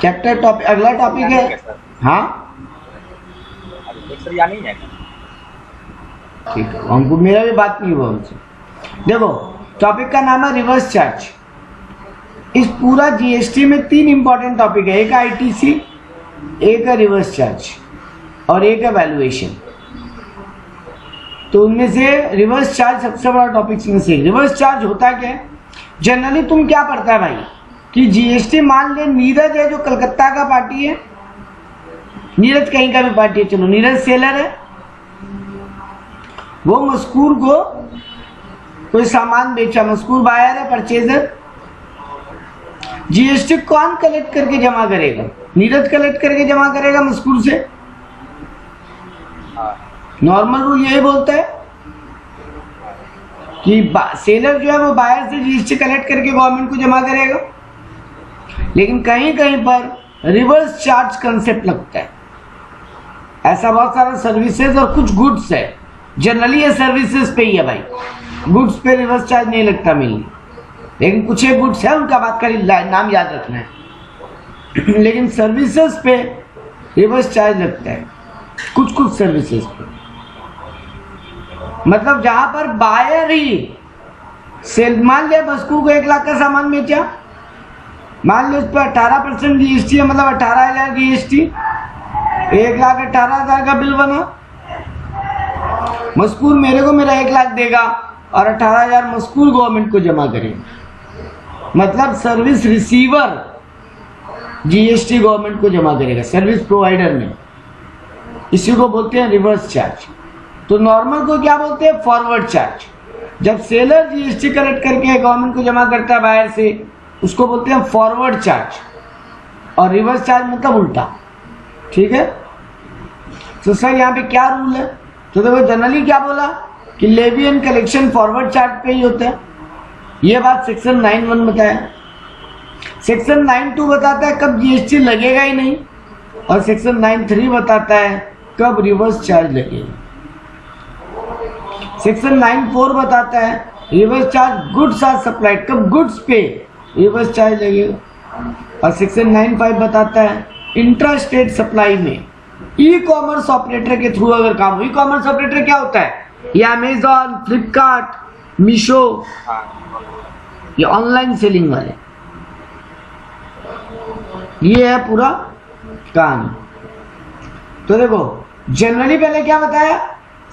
Chapter topic अगला topic है। हाँ सर या नहीं है ठीक है, हमको मेरा भी बात नहीं हुआ उनसे। देखो टॉपिक का नाम है रिवर्स चार्ज। इस पूरा जीएसटी में 3 इंपॉर्टेंट टॉपिक है, एक है आईटीसी, एक है रिवर्स चार्ज और एक है वैल्यूएशन। तो उनमें से रिवर्स चार्ज सबसे बड़ा टॉपिक में से। रिवर्स चार्ज होता क्या है? जनरली तुम क्या पढ़ता है भाई कि जीएसटी मान ले नीरज है जो कलकत्ता का पार्टी है, नीरज कहीं का भी पार्टी है, चलो नीरज सेलर है, वो मस्कूर को कोई सामान बेचा, मस्कूर बायर है, परचेजर। जीएसटी कौन कलेक्ट करके जमा करेगा? नीरज कलेक्ट करके जमा करेगा मस्कूर से। नॉर्मल रूल यही बोलता है कि सेलर जो है वो बायर से जीएसटी कलेक्ट करके गवर्नमेंट को जमा करेगा। लेकिन कहीं कहीं पर रिवर्स चार्ज कंसेप्ट लगता है। ऐसा बहुत सारा सर्विसेज और कुछ गुड्स है, जनरली ये सर्विसेज पे ही है भाई, गुड्स पे रिवर्स चार्ज नहीं लगता मिलनी। लेकिन कुछ एक गुड्स है उनका बात करी, नाम याद रखना है। लेकिन सर्विसेज पे रिवर्स चार्ज लगता है, कुछ कुछ सर्विसेज पे। मतलब जहां पर बायर ही सेल, मान लिया मस्कूर को 1 लाख का सामान बेचा, मान लो उस पर 18% जीएसटी है, मतलब 18,000 जीएसटी, 1,18,000 का बिल बना। मस्कूर मेरे को मेरा 1 लाख देगा और 18,000 मस्कूर गवर्नमेंट को जमा करेगा। मतलब सर्विस रिसीवर जीएसटी गवर्नमेंट को जमा करेगा, सर्विस प्रोवाइडर ने। इसी को बोलते हैं रिवर्स चार्ज। तो नॉर्मल को क्या बोलते हैं? Forward charge. जब सेलर जीएसटी कलेक्ट करके गवर्नमेंट को जमा करता है बाहर से, उसको बोलते हैं फॉरवर्ड चार्ज। और रिवर्स चार्ज मतलब उल्टा। ठीक है, तो सर यहाँ पे क्या रूल है? तो देखो जनरली क्या बोला कि levy and collection forward charge पे ही होता है। ये बात सेक्शन 9(1) बताया। सेक्शन 9(2) बताता है कब जीएसटी लगेगा ही नहीं, और सेक्शन 9(3) बताता है कब रिवर्स चार्ज लगेगा। सेक्शन 9(4) बताता है reverse charge goods are supplied, कब गुड्स पे रिवर्स चार्ज लगेगा। और सेक्शन 9(5) बताता है इंट्रा स्टेट सप्लाई में ई कॉमर्स ऑपरेटर के थ्रू अगर काम हो। ई कॉमर्स ऑपरेटर क्या होता है? ये अमेजॉन, फ्लिपकार्ट, मीशो, ये ऑनलाइन सेलिंग वाले। ये है पूरा कहानी। तो देखो जनरली पहले क्या बताया?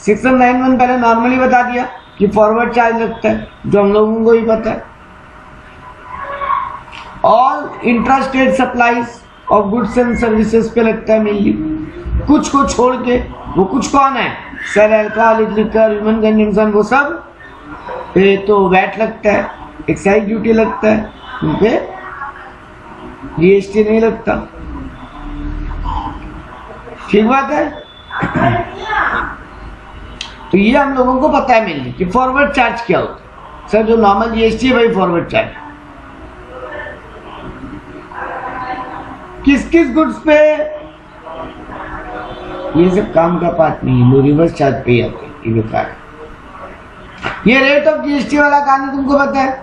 सेक्शन 9(1) पहले नॉर्मली बता दिया कि फॉरवर्ड चार्ज लगता है, जो हम लोगों को ही पता है। All intra state supplies of goods and services पे लगता है मेनली, कुछ को छोड़ के। वो कुछ कौन है? Sale, alcoholic liquor, human consumption, वो सब पे तो वैट लगता है, एक्साइज ड्यूटी लगता है, उन पे जीएसटी नहीं लगता। ठीक बात है। तो ये हम लोगों को पता है मेनली कि फॉरवर्ड चार्ज क्या होता है। सर जो नॉर्मल जीएसटी है वही फॉरवर्ड चार्ज। किस किस गुड्स पे? ये सब काम का पार्ट नहीं है, वो रिवर्स चार्ज पे ही आते हैं। ये बेकार है। ये रेट ऑफ जीएसटी वाला कहानी तुमको पता है?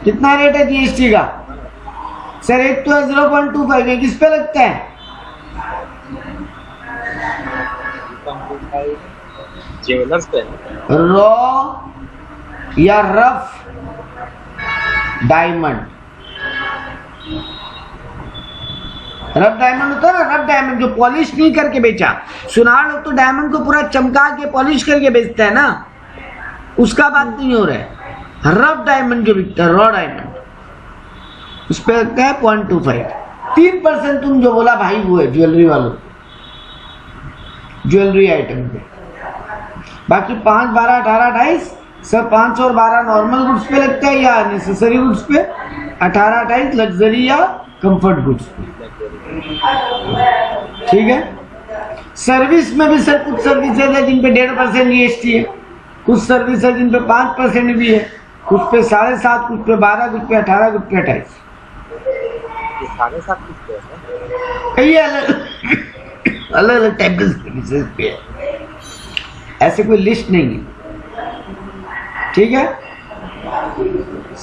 कितना रेट है जीएसटी का? सर एक तो है 0.25, ये किस पे लगता है? ज्वेलर्स पे, रॉ या रफ डायमंड। रफ डायमंड होता है ना, रफ डायमंड जो पॉलिश नहीं करके बेचा। सुनार लोग तो डायमंड को पूरा चमका के पॉलिश करके बेचता है ना, उसका बात नहीं हो रहा है। रफ डायमंड जो बिकता है, रॉ डायमंड, उस पर लगता है 0.25। 3% तुम जो बोला भाई वो है ज्वेलरी वालों, ज्वेलरी आइटम पे। बाकी 5, 12, 18, 28 सब 5 और 12 नॉर्मल गुड्स पे लगता है या नेसेसरी गुड्स पे, 18, 28 लग्जरी या कंफर्ट गुड्स पे। ठीक है। सर्विस में भी सर कुछ सर्विसेज है जिन पे 1.5% जीएसटी है, कुछ सर्विस है जिन पे 5% भी है, कुछ पे 7.5%, कुछ पे 12%, कुछ पे 18%, कुछ पे 28%। 7.5 कुछ पे है, कई अलग अलग टाइप के सर्विसेज पे है, ऐसे कोई लिस्ट नहीं है। ठीक है।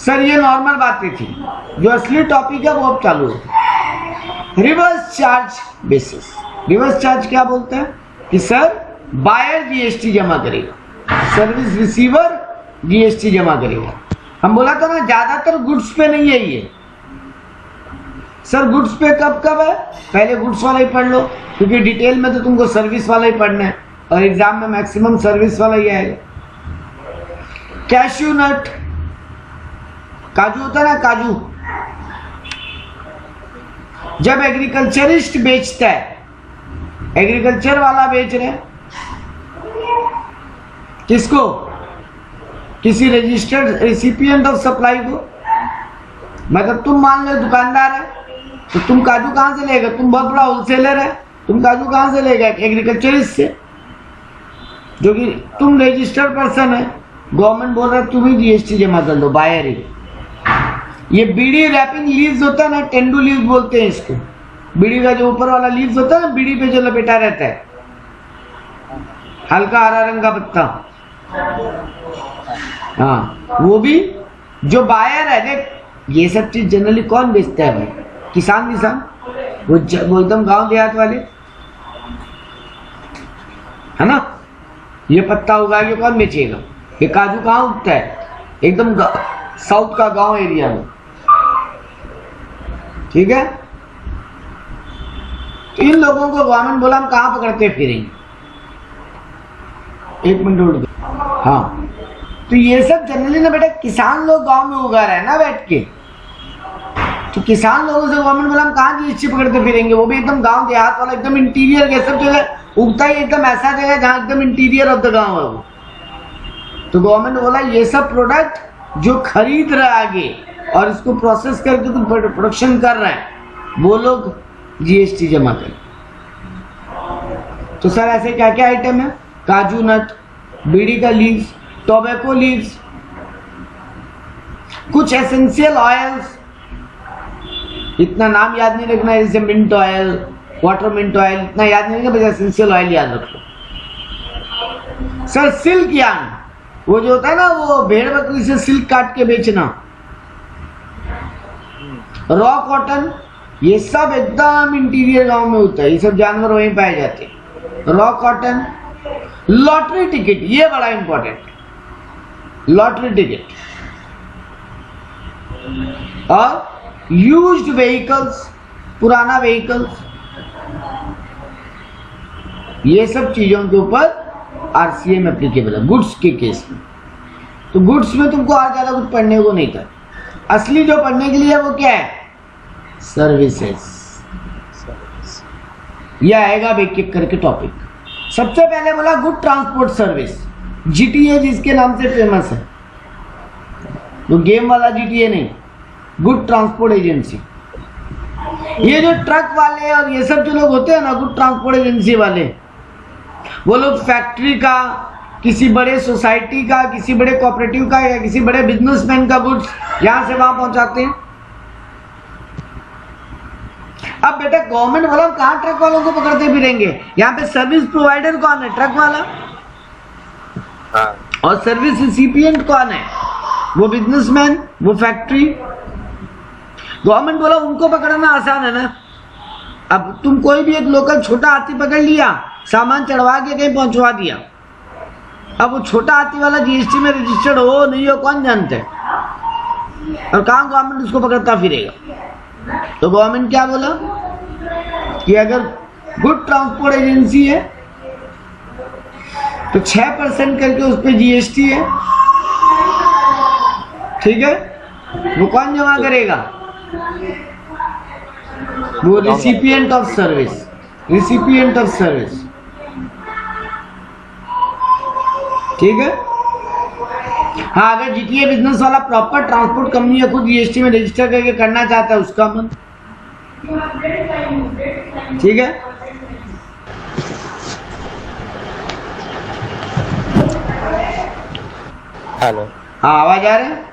सर ये नॉर्मल बातें थी, जो असली टॉपिक है वो अब चालू है। Reverse charge basis. Reverse charge क्या बोलते हैं कि सर बायर जीएसटी जमा करेगा, सर्विस रिसीवर जीएसटी जमा करेगा। हम बोला था ना ज्यादातर गुड्स पे नहीं है ये। सर गुड्स पे कब कब है, पहले गुड्स वाला ही पढ़ लो, क्योंकि डिटेल में तो तुमको सर्विस वाला ही पढ़ना है और एग्जाम में मैक्सिमम सर्विस वाला ही आएगा। कैश्यू नट, काजू होता है ना, काजू जब एग्रीकल्चरिस्ट बेचता है, एग्रीकल्चर वाला बेच रहे हैं किसको, किसी रजिस्टर्ड रिसिपिएंट ऑफ सप्लाई को। मतलब तुम मान लो दुकानदार है, तो तुम काजू कहां से लेगा, तुम बहुत बड़ा होलसेलर है, तुम काजू कहां से लेगा, एग्रीकल्चरिस्ट से, जो कि तुम रजिस्टर्ड पर्सन है। गवर्नमेंट बोल रहा है तुम ही जीएसटी जमा कर दो, बायर ही। ये बीड़ी रैपिंग लीव्स होता है ना, टेंडू लीव्स बोलते हैं इसको। बीड़ी का जो ऊपर वाला लीव्स होता है ना, बीड़ी पे जो लपेटा रहता है, हल्का हरा रंग का पत्ता, हाँ वो भी जो बायर है। देख ये सब चीज जनरली कौन बेचता है भाई, किसान वो एकदम गांव देहात वाले है ना। ये पत्ता उगा के कौन बेचेगा, ये काजू कहाँ उगता है, एकदम साउथ का गांव एरिया में, ठीक है। तो इन लोगों को गवर्नमेंट बोला हम कहां पकड़ते फिरेंगे, एक मिनट उड़ गया। हाँ तो ये सब जनरली ना बेटा किसान लोग गांव में उगा रहे हैं ना बैठ के, तो किसान लोगों से गवर्नमेंट बोला हम कहां जीएसटी पकड़ते फिरेंगे, वो भी एकदम गांव देहात वाला, एकदम इंटीरियर के सब जगह उगता ही एकदम ऐसा जगह जहां एकदम इंटीरियर ऑफ द गांव है वो। तो गवर्नमेंट ने बोला ये सब प्रोडक्ट जो खरीद रहा है आगे और इसको प्रोसेस करके तो प्रोडक्शन कर रहे हैं, वो लोग जीएसटी जमा करें। तो सर ऐसे क्या क्या आइटम है, काजू नट, बीड़ी का लीव्स, टोबैको लीव्स, कुछ एसेंशियल ऑयल्स, इतना नाम याद नहीं रखना है, जैसे mint oil, water mint oil, इतना याद नहीं रखना, बस एसेंशियल ऑयल याद रखो। सर सिल्क यार्न, वो जो होता है ना वो भेड़ बकरी से सिल्क काट के बेचना, रॉ कॉटन, ये सब एकदम इंटीरियर गांव में होता है, ये सब जानवर वहीं पाए जाते हैं। रॉ कॉटन, लॉटरी टिकट, ये बड़ा इंपॉर्टेंट, लॉटरी टिकट, और यूज्ड व्हीकल्स, पुराना व्हीकल्स, ये सब चीजों के ऊपर आरसीएम एप्लीकेबल है गुड्स के केस में। तो गुड्स में तुमको और ज्यादा कुछ पढ़ने को नहीं था, असली जो पढ़ने के लिए वो क्या है, सर्विसेज। ये आएगा एक एक करके टॉपिक। सबसे पहले बोला गुड ट्रांसपोर्ट सर्विस, जीटीए जिसके नाम से फेमस है, वो गेम वाला जीटीए नहीं, गुड ट्रांसपोर्ट एजेंसी। ये जो ट्रक वाले और ये सब जो लोग होते हैं ना गुड ट्रांसपोर्ट एजेंसी वाले, वो लोग फैक्ट्री का, किसी बड़े सोसाइटी का, किसी बड़े कोऑपरेटिव का या किसी बड़े बिजनेसमैन का गुड्स यहां से वहां पहुंचाते हैं। अब बेटा गवर्नमेंट बोला कहां ट्रक वालों को पकड़ते फिरेंगे, यहाँ पे सर्विस प्रोवाइडर कौन है, ट्रक वाला, और सर्विस रिसिपिएंट कौन है, वो बिजनेसमैन, वो फैक्ट्री। गवर्नमेंट बोला उनको पकड़ना आसान है ना। अब तुम कोई भी एक लोकल छोटा हाथी पकड़ लिया, सामान चढ़वा के कहीं पहुंचवा दिया, अब वो छोटा हाथी वाला जीएसटी में रजिस्टर्ड हो नहीं हो कौन जानते है, और कहां गवर्नमेंट उसको पकड़ता फिरेगा। तो गवर्नमेंट क्या बोला कि अगर गुड ट्रांसपोर्ट एजेंसी है तो 6% करके उस पर जीएसटी है, ठीक है। वो कौन जमा करेगा, वो recipient of service, recipient of service, ठीक है। हाँ अगर जीटीए बिजनेस वाला प्रॉपर ट्रांसपोर्ट कंपनी या खुद जीएसटी में रजिस्टर करके करना चाहता है उसका मन, ठीक है। हेलो, हाँ आवाज आ रहा है,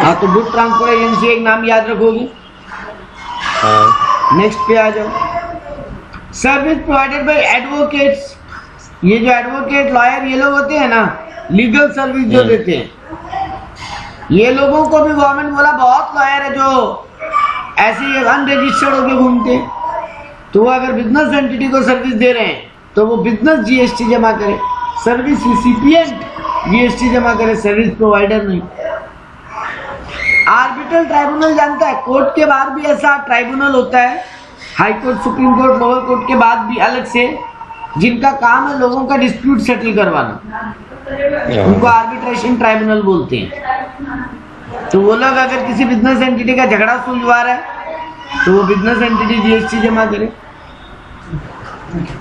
हाँ तो गुड ट्रांसपोर्ट एजेंसी एक नाम याद रखोगी। नेक्स्ट पे आ जाओ, सर्विस प्रोवाइडेड बाय एडवोकेट्स। ये जो एडवोकेट लॉयर ये लोग होते हैं ना, लीगल सर्विस जो देते हैं, ये लोगों को भी गवर्नमेंट बोला बहुत लॉयर है जो ऐसे ही अनरजिस्टर्ड होके घूमते हैं, तो वो अगर बिजनेस एंटिटी को सर्विस दे रहे हैं तो वो बिजनेस जीएसटी जमा करे, सर्विस रिसिपिएंट जीएसटी जमा करे, सर्विस प्रोवाइडर नहीं। आर्बिट्रल ट्राइब्यूनल जानता है, कोर्ट के बाद भी ऐसा ट्राइब्यूनल होता है, high court, supreme court, lower court के बाद भी अलग से, जिनका काम है लोगों का डिस्प्यूट सेटल करवाना, उनको आर्बिट्रेशन ट्राइब्यूनल बोलते हैं। तो वो लोग अगर किसी बिजनेस एंटिटी का झगड़ा सुलझवा रहा है तो वो बिजनेस एंटिटी जीएसटी जमा करे।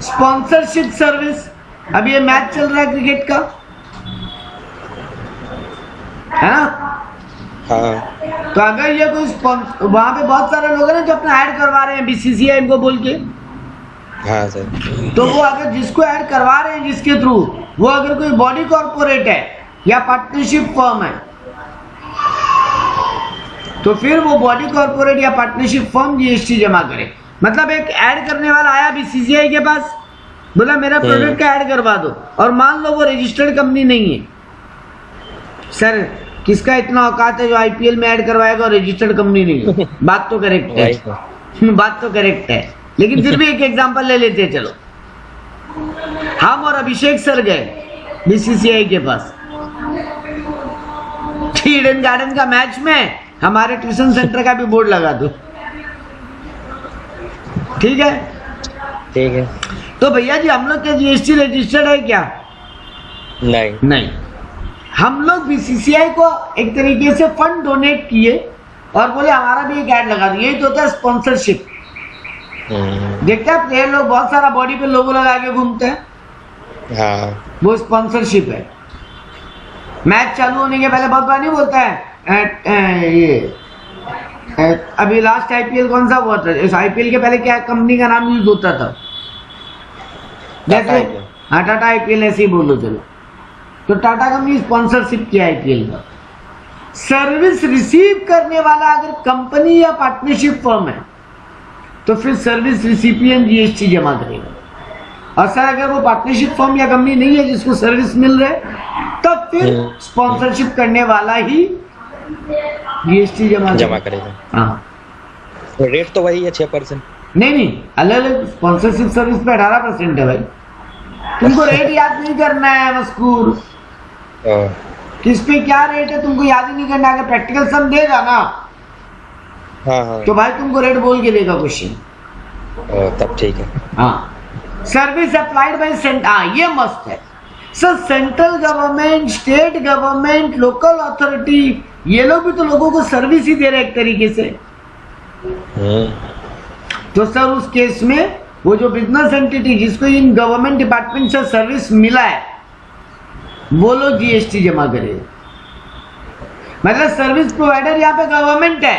स्पॉन्सरशिप सर्विस, अभी ये मैच चल रहा है क्रिकेट का, है ना? हाँ। तो अगर ये कोई वहां पे बहुत सारे लोग हैं ना जो अपना ऐड करवा रहे हैं बीसीसीआई इनको बोल के, हाँ सर। तो वो अगर जिसको ऐड करवा रहे हैं जिसके थ्रू, वो अगर कोई बॉडी कॉर्पोरेट है या पार्टनरशिप फर्म है, तो फिर वो बॉडी कॉर्पोरेट या पार्टनरशिप फर्म जीएसटी जमा करे। मतलब एक ऐड करने वाला आया बीसीसीआई के पास, बोला मेरा प्रोडक्ट का ऐड करवा दो, और मान लो वो रजिस्टर्ड कंपनी नहीं है। सर किसका इतना औकात है जो आईपीएल में ऐड करवाएगा और रजिस्टर्ड कंपनी नहीं है? बात तो करेक्ट है, बात तो करेक्ट है, लेकिन फिर भी एक एग्जांपल ले लेते हैं। चलो, हम और अभिषेक सर गए बीसीसीआई के पास, ईडन गार्डन का मैच में हमारे ट्यूशन सेंटर का भी बोर्ड लगा दो, ठीक है? ठीक है। तो भैया जी हम लोग के जीएसटी रजिस्टर्ड है क्या? नहीं। हम लोग बीसीसीआई को एक तरीके से फंड डोनेट किए और बोले हमारा भी एक ऐड लगा दो। यही तो होता है स्पॉन्सरशिप। देखते हैं प्लेयर लोग बहुत सारा बॉडी पे लोगो लगा के घूमते हैं, हाँ। वो स्पॉन्सरशिप है। मैच चालू होने के पहले बहुत बार नहीं बोलता है ये अभी लास्ट आईपीएल कौन सा हुआ था, इस आईपीएल के पहले क्या कंपनी का नाम यूज होता था? जैसे हाँ टाटा आईपीएल ऐसे ही बोलो। चलो, तो टाटा कंपनी स्पॉन्सरशिप किया आईपीएल का। सर्विस रिसीव करने वाला अगर कंपनी या पार्टनरशिप फर्म है तो फिर सर्विस रिसिपिएंट जीएसटी जमा करेगा। और सर अगर वो पार्टनरशिप फर्म या कंपनी नहीं है जिसको सर्विस मिल रहा है, तब फिर स्पॉन्सरशिप करने वाला ही जीएसटी जमा करेगा। हाँ, रेट तो वही है 6%। नहीं, अलग अलग। स्पॉन्सरशिप सर्विस पे 18% है भाई। तुमको रेट याद नहीं करना है मस्कूर, किस पे क्या रेट है तुमको याद ही नहीं करना। अगर प्रैक्टिकल सम देगा ना, हाँ। तो भाई तुमको रेट बोल के देगा क्वेश्चन, तब ठीक है। हाँ, सर्विस अप्लाइड बाय सेंटर, हाँ ये मस्त है sir. Central government, state government, local authority, ये लोग भी तो लोगों को सर्विस ही दे रहे हैं एक तरीके से। तो सर उस केस में वो जो बिजनेस एंटिटी जिसको इन गवर्नमेंट डिपार्टमेंट से सर्विस मिला है, वो लोग जीएसटी जमा करेगा। मतलब सर्विस प्रोवाइडर यहाँ पे गवर्नमेंट है,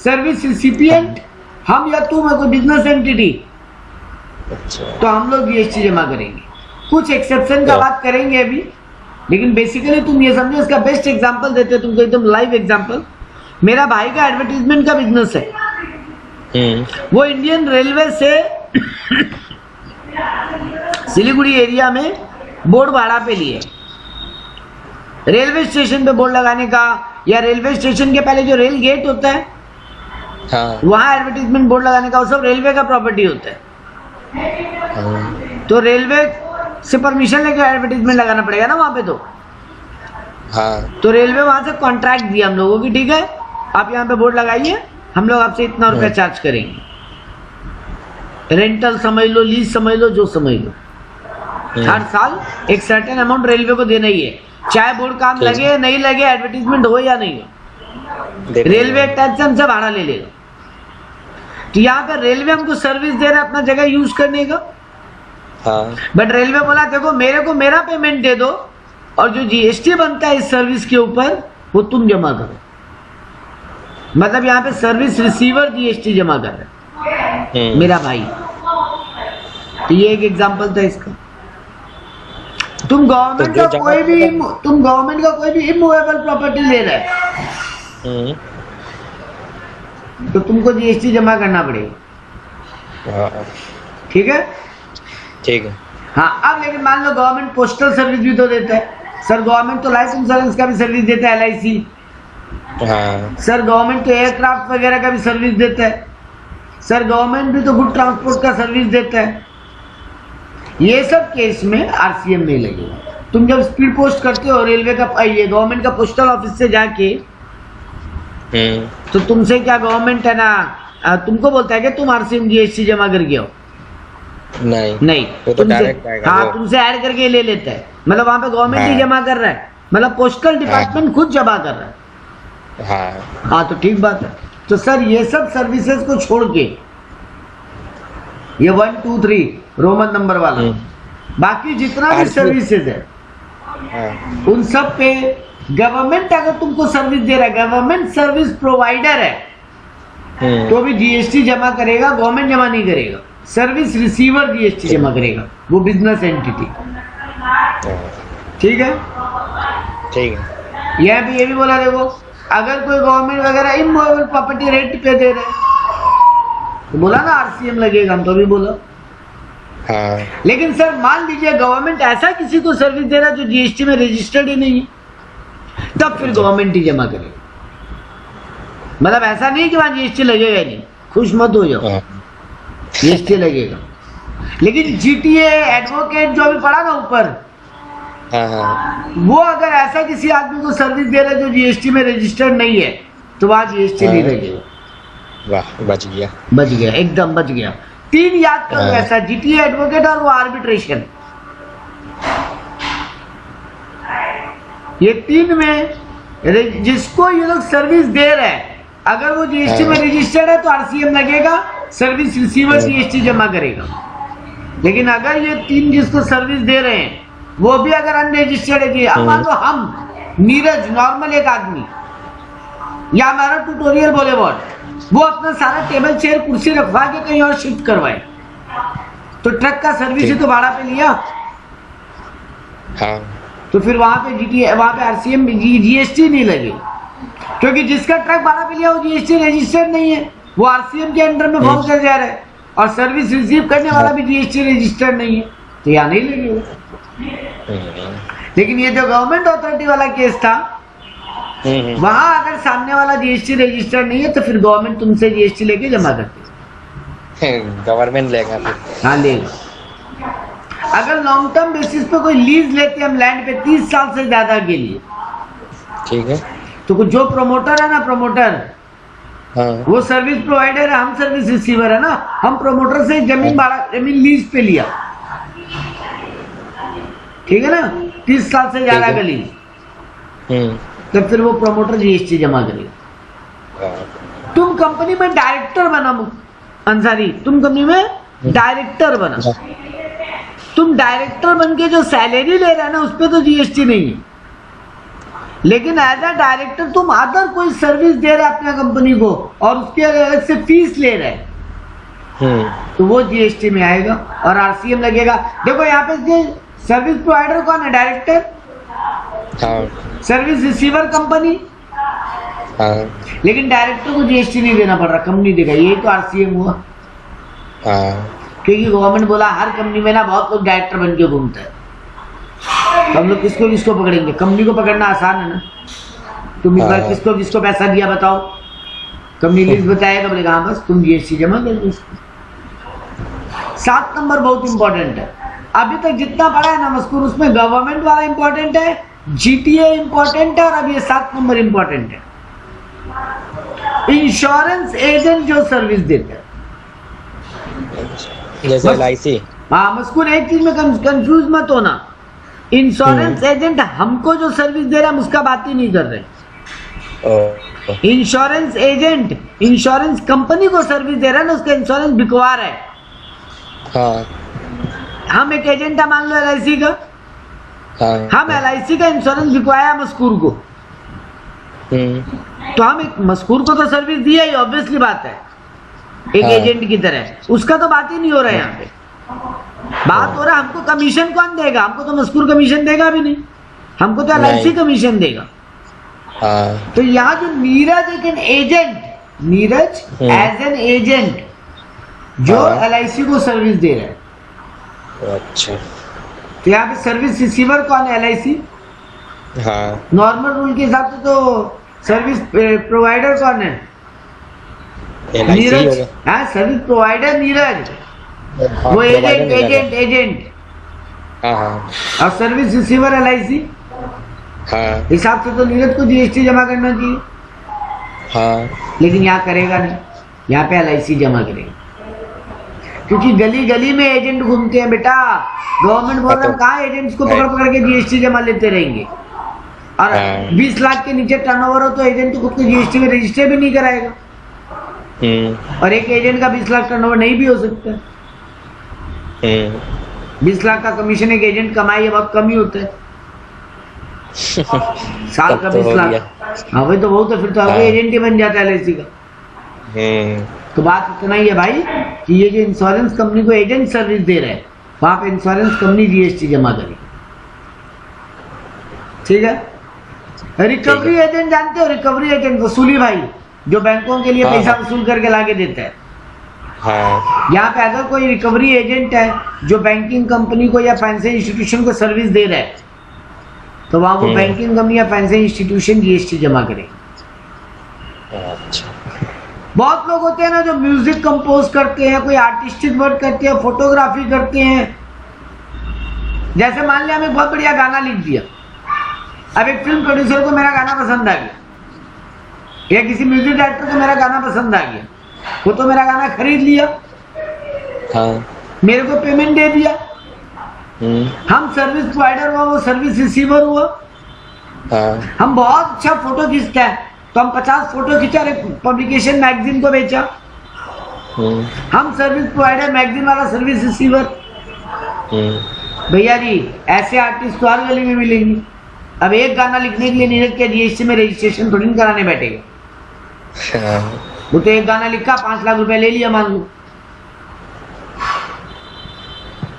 सर्विस रिसिपिएंट हम या तुम है कोई बिजनेस एंटिटी, तो हम लोग जीएसटी जमा करेंगे। कुछ एक्सेप्शन का बात करेंगे अभी, लेकिन बेसिकली तुम ये समझो। इसका बेस्ट एग्जांपल देते हैं तुमको, एकदम लाइव एग्जांपल। मेरा भाई का एडवर्टीजमेंट का बिजनेस है, वो इंडियन रेलवे से सिलीगुड़ी एरिया में बोर्ड भाड़ा पे लिए, रेलवे स्टेशन पे बोर्ड लगाने का, या रेलवे स्टेशन के पहले जो रेल गेट होता है, हाँ। वहां एडवर्टीजमेंट बोर्ड लगाने का, वो सब रेलवे का प्रॉपर्टी होता है। तो रेलवे से परमिशन लेकर एडवर्टीजमेंट लगाना पड़ेगा ना वहां पे। तो हाँ। तो रेलवे वहां से कॉन्ट्रैक्ट दिया हम लोगों की, ठीक है आप यहाँ पे बोर्ड लगाइए, हम लोग आपसे इतना रुपया चार्ज करेंगे। रेंटल समझ लो, लीज समझ लो, जो समझ लो, हर साल एक सर्टेन अमाउंट रेलवे को देना ही है, चाहे बोर्ड काम लगे नहीं लगे, एडवर्टीजमेंट हो या नहीं हो, रेलवे टैक्स से हमसे भाड़ा ले लेगा। तो यहाँ पे रेलवे हमको सर्विस दे रहा है अपना जगह यूज करने का, बट रेलवे बोला देखो मेरे को मेरा पेमेंट दे दो, और जो जीएसटी बनता है इस सर्विस के ऊपर वो तुम जमा करो। मतलब यहाँ पे सर्विस रिसीवर जीएसटी जमा कर रहा है मेरा भाई। तो ये एक एग्जांपल था इसका। तुम गवर्नमेंट का कोई भी इमूवेबल प्रॉपर्टी ले रहे है तो तुमको जीएसटी जमा करना पड़ेगा, ठीक है? ठीक है। हाँ, अब लेकिन मान लो गवर्नमेंट पोस्टल सर्विस भी तो देता है। सर गवर्नमेंट तो लाइफ इंश्योरेंस का भी सर्विस देता है, LIC, हाँ सर गवर्नमेंट तो एयरक्राफ्ट वगैरह का भी सर्विस देता है, सर गवर्नमेंट भी तो गुड ट्रांसपोर्ट का सर्विस देता है। ये सब केस में आरसीएम नहीं लगेगा। तुम जब स्पीड पोस्ट करते हो रेलवे का ये गवर्नमेंट का पोस्टल ऑफिस से जाके, तो तुमसे क्या गवर्नमेंट है ना तुमको बोलता है कि तुम आरसीएम जीएसटी जमा करके आओ? नहीं वो तो डायरेक्ट आएगा। हाँ तुमसे ऐड करके ले लेता है, मतलब वहां पे गवर्नमेंट ही हाँ। जमा कर रहा है, मतलब पोस्टल डिपार्टमेंट खुद जमा कर रहा है। हाँ तो ठीक बात है। तो सर ये सब सर्विसेज को छोड़ के ये 1 2 3 रोमन नंबर वाला बाकी जितना भी सर्विसेज है उन सब पे गवर्नमेंट अगर तुमको सर्विस दे रहा है, गवर्नमेंट सर्विस प्रोवाइडर है तो भी जीएसटी जमा करेगा, गवर्नमेंट जमा नहीं करेगा। सर्विस रिसीवर जीएसटी जमा करेगा, वो बिजनेस एंटिटी। ठीक है, ठीक है। यहाँ पे ये भी बोला देखो, अगर कोई गवर्नमेंट वगैरह इमूवेबल प्रॉपर्टी रेंट पे दे रहे हैं तो बोला ना आरसीएम लगेगा, हम तो भी बोला। हाँ। लेकिन सर मान लीजिए गवर्नमेंट ऐसा किसी को सर्विस दे रहा है जो जीएसटी में रजिस्टर्ड ही नहीं है, तब फिर गवर्नमेंट ही जमा करेगा। मतलब ऐसा नहीं कि वहां जीएसटी लगेगा ही नहीं, खुश मत हो जाओ, जीएसटी लगेगा। लेकिन जीटीए एडवोकेट जो अभी पढ़ा ना ऊपर, वो अगर ऐसा किसी आदमी को सर्विस दे रहा है जो जीएसटी में रजिस्टर्ड नहीं है तो वहां जीएसटी नहीं लगेगा। वाह, बच गया, बच गया, एकदम बच गया। 3 याद करो ऐसा, जीटीए एडवोकेट और वो आर्बिट्रेशन, ये 3 में जिसको ये लोग सर्विस दे रहे हैं अगर वो जीएसटी में रजिस्टर्ड है तो आरसीएम लगेगा, सर्विस रिसीवर जीएसटी जमा करेगा। लेकिन अगर ये 3 जिसको सर्विस दे रहे हैं वो भी अगर अनरजिस्टर्ड है, अब मान लो हम नीरज नॉर्मल एक आदमी या हमारा ट्यूटोरियल बोले वो अपना सारा टेबल चेयर कुर्सी रखवा के कहीं और शिफ्ट करवाए तो ट्रक का सर्विस ही तो भाड़ा पे लिया। हाँ। तो फिर वहां पे जीटीए, वहां पे आरसीएम जीएसटी नहीं लगे, क्योंकि जिसका ट्रक भाड़ा पे लिया वो जीएसटी रजिस्टर्ड नहीं है, वो आरसीएम के अंडर में फॉर्म कर जा रहा है, और सर्विस रिसीव करने वाला भी जीएसटी रजिस्टर्ड नहीं है, तो यहाँ नहीं लगेगा। लेकिन ये जो गवर्नमेंट अथॉरिटी वाला केस था वहां अगर सामने वाला जीएसटी रजिस्टर्ड नहीं है तो फिर गवर्नमेंट तुमसे जीएसटी लेके जमा करती है। गवर्नमेंट लेगा फिर। हाँ लेगा। अगर लॉन्ग टर्म बेसिस पे कोई लीज लेते हैं हम लैंड पे 30 साल से ज्यादा के लिए, ठीक है, तो जो प्रमोटर है ना, प्रमोटर वो सर्विस प्रोवाइडर है, हम सर्विस रिसीवर है ना, हम प्रमोटर से जमीन लीज पे लिया, ठीक है ना, 30 साल से ज्यादा का लीज, तो फिर वो प्रमोटर जीएसटी जमा करेगा। तुम कंपनी में डायरेक्टर बना अंसारी, तुम कंपनी में डायरेक्टर बना, तुम डायरेक्टर बन के जो सैलरी ले रहे हैं ना उस पर तो जीएसटी नहीं है, लेकिन एज अ डायरेक्टर तुम अदर कोई सर्विस दे रहे अपने कंपनी को और उसके अलग से फीस ले रहे तो वो जीएसटी में आएगा और आरसीएम लगेगा। देखो यहाँ पे सर्विस प्रोवाइडर कौन है? डायरेक्टर। Service receiver company. लेकिन डायरेक्टर को जीएसटी नहीं देना पड़ रहा, कंपनी देगा, यही तो आरसीएम हुआ। क्योंकि गवर्नमेंट बोला हर कंपनी में ना बहुत लोग डायरेक्टर बन के घूमते हैं, तो हम लोग किसको किसको पकड़ेंगे? कंपनी को पकड़ना आसान है ना, तुम इस बार किसको किसको पैसा दिया बताओ, कंपनी लिस्ट बताएगा, बोलेगा हाँ बस तुम जीएसटी जमा कर दो। 7 नंबर बहुत इंपॉर्टेंट है। अभी तक जितना पढ़ा है ना मस्कूर, उसमें गवर्नमेंट वाला इंपॉर्टेंट है, जीटीए इंपॉर्टेंट है, और अब ये 7 नंबर इंपॉर्टेंट है, इंश्योरेंस एजेंट जो सर्विस देते हैं, जैसे एलआईसी। हाँ मस्कूर, एक चीज में कंफ्यूज मत होना, इंश्योरेंस एजेंट हमको जो सर्विस दे रहा है हम उसका बात ही नहीं कर रहे। इंश्योरेंस एजेंट इंश्योरेंस कंपनी को सर्विस दे रहा है ना, उसका इंश्योरेंस बिकवा रहा है। हाँ। हम एक एजेंट है, मान लो एलआईसी का, हम एलआईसी का इंश्योरेंस बिकवाया मस्कूर को, तो हम एक मस्कूर को तो सर्विस दिया ही, ऑब्वियसली बात है, एक एजेंट की तरह, उसका तो बात ही नहीं हो रहा है यहाँ पे। बात हो रहा है हमको कमीशन कौन देगा, हमको तो मस्कूर कमीशन देगा भी नहीं, हमको तो एलआईसी कमीशन देगा। तो यहाँ जो नीरज एक agent, Neeraj as an agent जो एलआईसी को सर्विस दे रहा है। अच्छा, तो यहाँ पे सर्विस रिसीवर कौन है? एलआईसी। हाँ। नॉर्मल रूल के हिसाब से तो सर्विस प्रोवाइडर कौन है? LIC नीरज। होगा। हाँ, सर्विस प्रोवाइडर नीरज। हाँ, वो provider एजेंट नहीं एजेंट एजेंट हाँ हाँ और सर्विस रिसीवर LIC। हाँ हिसाब से तो नीरज को GST जमा करना चाहिए, हाँ लेकिन यहाँ करेगा नहीं, यहाँ पे LIC जमा करेगा, क्योंकि गली गली में एजेंट घूमते हैं बेटा। गवर्नमेंट बोल रहा है कहाँ एजेंट्स को पकड़ पकड़ के GST जमा लेते रहेंगे, और हाँ। 20 लाख के नीचे टर्नओवर हो तो एजेंट तो खुद को GST में रजिस्टर भी नहीं कराएगा, और एक एजेंट का 20 लाख टर्नओवर नहीं भी हो सकता। 20 लाख का कमीशन एक एजेंट कमाई है, बहुत कम ही होता है, साल का 20 लाख। हाँ वही तो बहुत है, फिर तो आगे एजेंट ही बन जाता है LIC का। तो बात इतना ही है भाई कि ये जो इंश्योरेंस कंपनी को एजेंट सर्विस दे रहे हैं, वहां पे इंश्योरेंस कंपनी GST जमा करे, ठीक है। रिकवरी एजेंट जानते हो? रिकवरी एजेंट वसूली भाई, जो बैंकों के लिए हाँ, पैसा हाँ। वसूल करके लाके देता है। हाँ यहाँ पे अगर कोई रिकवरी एजेंट है जो बैंकिंग कंपनी को या फाइनेंशियल इंस्टीट्यूशन को सर्विस दे रहा है, तो वहां वो बैंकिंग कंपनी या फाइनेंशियल इंस्टीट्यूशन GST जमा करे। अच्छा बहुत लोग होते हैं ना जो म्यूजिक कंपोज करते हैं, कोई आर्टिस्टिक वर्क करते हैं, फोटोग्राफी करते हैं। जैसे मान लिया हमें बहुत बढ़िया गाना लिख दिया, अब एक फिल्म प्रोड्यूसर को मेरा गाना पसंद आ गया, या किसी म्यूजिक डायरेक्टर को मेरा गाना पसंद आ गया, वो तो मेरा गाना खरीद लिया, हाँ मेरे को पेमेंट दे दिया, हम सर्विस प्रोवाइडर हुआ, वो सर्विस रिसीवर हुआ। हाँ हम बहुत अच्छा फोटो खींचता है तो हम 50 फोटो खींचा, पब्लिकेशन मैगजीन को बेचा, हम सर्विस प्रोवाइडर, मैगजीन वाला सर्विस रिसीवर। भैया जी ऐसे आर्टिस्ट तो हर गली में मिलेंगे। अब एक गाना लिखने के लिए नीरज के GST में रजिस्ट्रेशन थोड़ी कराने बैठेगा, वो तो एक गाना लिखा 5 लाख रुपए ले लिया मान लो,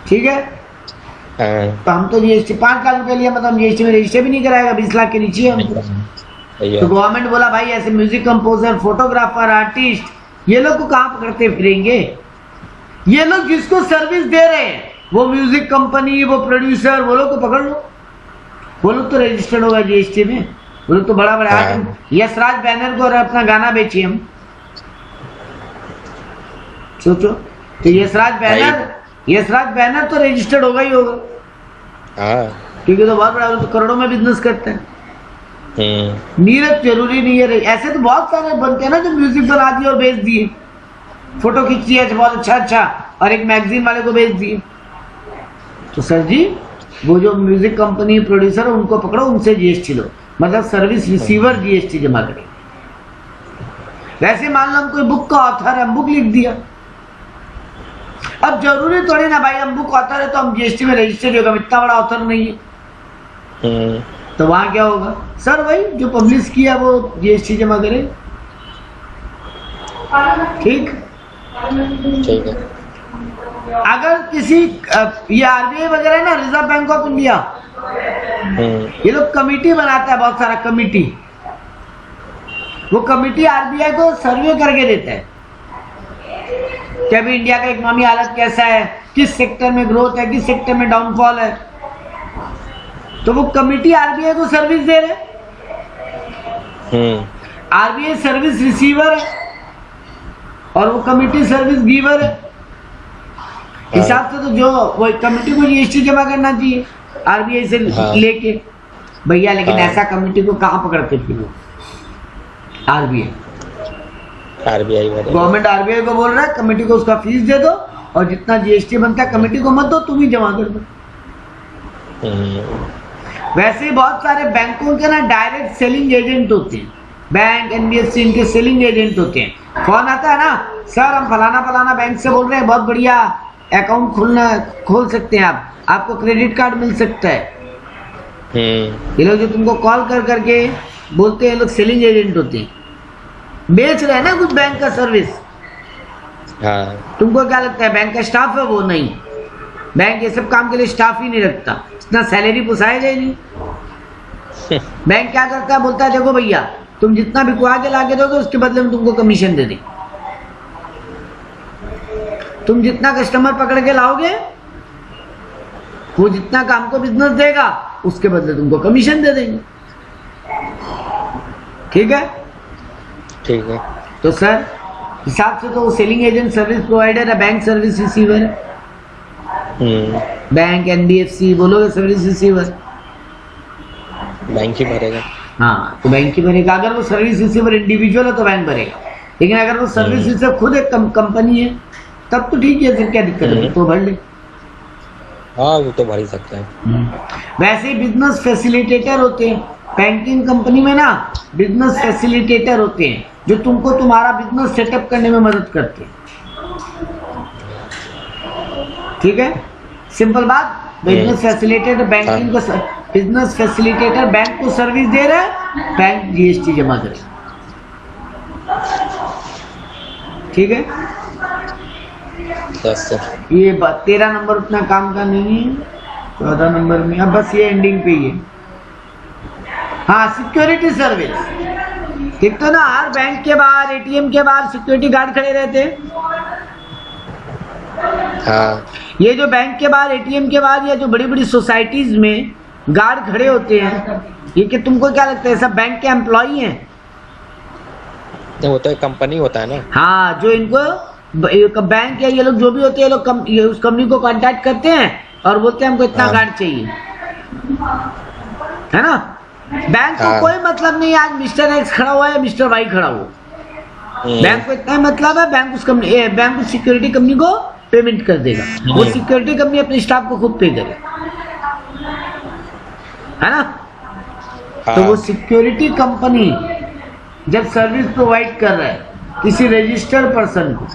ठीक है। तो हम तो GST 5 लाख रुपए लिया, मतलब GST में रजिस्टर भी नहीं कराएगा, 20 लाख के नीचे है हमको। तो गवर्नमेंट बोला भाई ऐसे म्यूजिक कंपोजर, फोटोग्राफर, आर्टिस्ट, ये लोग को कहाँ पकड़ते फिरेंगे? ये लोग जिसको सर्विस दे रहे हैं, वो म्यूजिक कंपनी, वो प्रोड्यूसर, वो लोग को पकड़ लो, वो लोग तो रजिस्टर्ड होगा GST में, वो लोग तो बड़ा बड़ा। यशराज बैनर को और अपना गाना बेचिए हम, सोचो तो यशराज बैनर तो रजिस्टर्ड होगा ही होगा, क्योंकि तो बहुत बड़ा, तो करोड़ों में बिजनेस करते हैं। नीरज जरूरी नहीं है, ऐसे तो बहुत सारे बनते हैं ना जो म्यूजिक बना दिए और बेच दिए, फोटो खींच दिया बहुत अच्छा और एक मैगजीन वाले को बेच दिए। तो सर जी वो जो म्यूजिक कंपनी प्रोड्यूसर है उनको पकड़ो, उनसे GST लो, मतलब सर्विस रिसीवर GST जमा करे। वैसे मान लो हम कोई बुक का ऑथर है, हम बुक लिख दिया, अब जरूरी थोड़ी ना भाई हम बुक ऑथर है तो हम GST में रजिस्टर होगा, इतना बड़ा ऑथर नहीं है। तो वहां क्या होगा? सर भाई जो पब्लिश किया वो GST जमा करे, ठीक है। अगर किसी ये RBI वगैरह है ना, रिजर्व बैंक ऑफ इंडिया, ये लोग कमिटी बनाता है, बहुत सारा कमिटी, वो कमिटी RBI को सर्वे करके देता है कि अभी इंडिया का इकोनॉमी हालत कैसा है, किस सेक्टर में ग्रोथ है, किस सेक्टर में डाउनफॉल है। तो वो कमिटी RBI को सर्विस दे रहे, RBI सर्विस रिसीवर है और वो कमिटी सर्विस गिवर है। हिसाब से तो जो वो कमिटी को GST जमा करना चाहिए RBI से लेके भैया, लेकिन ऐसा कमिटी को कहाँ पकड़ते फिर? RBI गवर्नमेंट RBI को बोल रहा है कमेटी को उसका फीस दे दो और जितना GST बनता है कमेटी को मत दो, तुम ही जमा कर दो। वैसे ही बहुत सारे बैंकों के ना डायरेक्ट सेलिंग एजेंट होते हैं, बैंक NBFC इनके सेलिंग एजेंट होते हैं। फोन आता है ना, सर हम फलाना बैंक से बोल रहे हैं, बहुत बढ़िया अकाउंट खोल सकते हैं आप, आपको क्रेडिट कार्ड मिल सकता है। ये लोग जो तुमको कॉल कर करके बोलते हैं, लोग सेलिंग एजेंट होते हैं, बेच रहे हैं ना कुछ बैंक का सर्विस। तुमको क्या लगता है बैंक का स्टाफ है? वो नहीं, बैंक ये सब काम के लिए स्टाफ ही नहीं रखता, इतना सैलरी पोसाएगा ही नहीं। बैंक क्या करता है, बोलता है देखो भैया तुम जितना बिकवा के ला के दोगे उसके बदले में तुमको कमीशन दे दें, तुम जितना कस्टमर पकड़ के लाओगे वो जितना काम को बिजनेस देगा उसके बदले तुमको कमीशन दे देंगे। ठीक है। ठीक है। तो सर हिसाब से तो सेलिंग एजेंट सर्विस प्रोवाइडर है, बैंक सर्विस रिसीवर है। बैंक एनबीएफसी बोलोगे सर्विस रिसीवर, बैंक ही भरेगा। हाँ तो बैंक ही भरेगा। अगर वो सर्विस रिसीवर इंडिविजुअल है तो बैंक भरेगा, लेकिन अगर वो सर्विस रिसीवर खुद एक कंपनी है तब तो ठीक है, फिर क्या दिक्कत है, तो भर ले। हाँ वो तो भर ही सकते हैं। वैसे ही बिजनेस फैसिलिटेटर होते हैं बैंकिंग कंपनी में ना, बिजनेस फैसिलिटेटर होते हैं जो तुमको तुम्हारा बिजनेस सेटअप करने में मदद करते हैं। ठीक है, सिंपल बात। बिजनेस फैसिलिटेटर बैंकिंग को, बिजनेस फैसिलिटेटर बैंक को सर्विस दे रहा है, बैंक जीएसटी जमा करे। ठीक है, यस सर। ये 13 नंबर उतना काम का नहीं है, 14 नंबर में अब बस ये एंडिंग पे ही है। हाँ, सिक्योरिटी सर्विस। ठीक तो ना, हर बैंक के बाहर एटीएम के बाहर सिक्योरिटी गार्ड खड़े रहते हैं। हाँ। ये जो बैंक के बाहर एटीएम के बाहर या जो बड़ी बड़ी सोसाइटीज में गार्ड खड़े होते हैं, ये कि तुमको क्या लगता है सब बैंक के एम्प्लॉई हैं? वो तो एक कंपनी होता है ना। हाँ, जो इनको बैंक या ये लोग जो भी होते हैं, ये लोग ये उस कंपनी को कांटेक्ट करते हैं और बोलते हैं हमको इतना हाँ। गार्ड चाहिए, है ना। बैंक को हाँ। कोई मतलब नहीं आज मिस्टर एक्स खड़ा हुआ है मिस्टर वाई खड़ा हुआ। बैंक को इतना मतलब है, बैंक उस कंपनी, बैंक उस सिक्योरिटी कंपनी को पेमेंट कर देगा, वो सिक्योरिटी कंपनी अपने स्टाफ को खुद पे करेगा, है ना। हाँ। तो वो सिक्योरिटी कंपनी जब सर्विस प्रोवाइड कर रहा है किसी रजिस्टर्ड पर्सन को,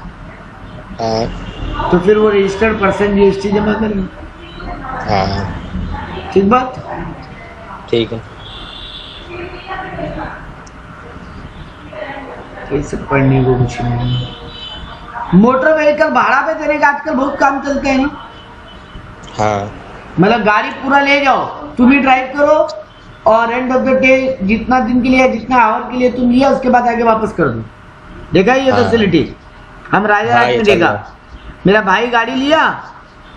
हाँ। तो फिर वो रजिस्टर्ड पर्सन जीएसटी जमा करेगा। हाँ। ठीक बात। ठीक है। ये सब पढ़ने को कुछ नहीं। मोटर व्हीकल भाड़ा पे देने का आजकल बहुत काम चलते हैं ना। हाँ। मतलब गाड़ी पूरा ले जाओ, तुम ही ड्राइव करो और एंड ऑफ द डे जितना दिन के लिए, जितना आवर के लिए तुम लिया उसके बाद आगे वापस कर दो। देखा ये हाँ। फैसिलिटी हम राजा ये में चल देखा। रहा है। मेरा भाई गाड़ी लिया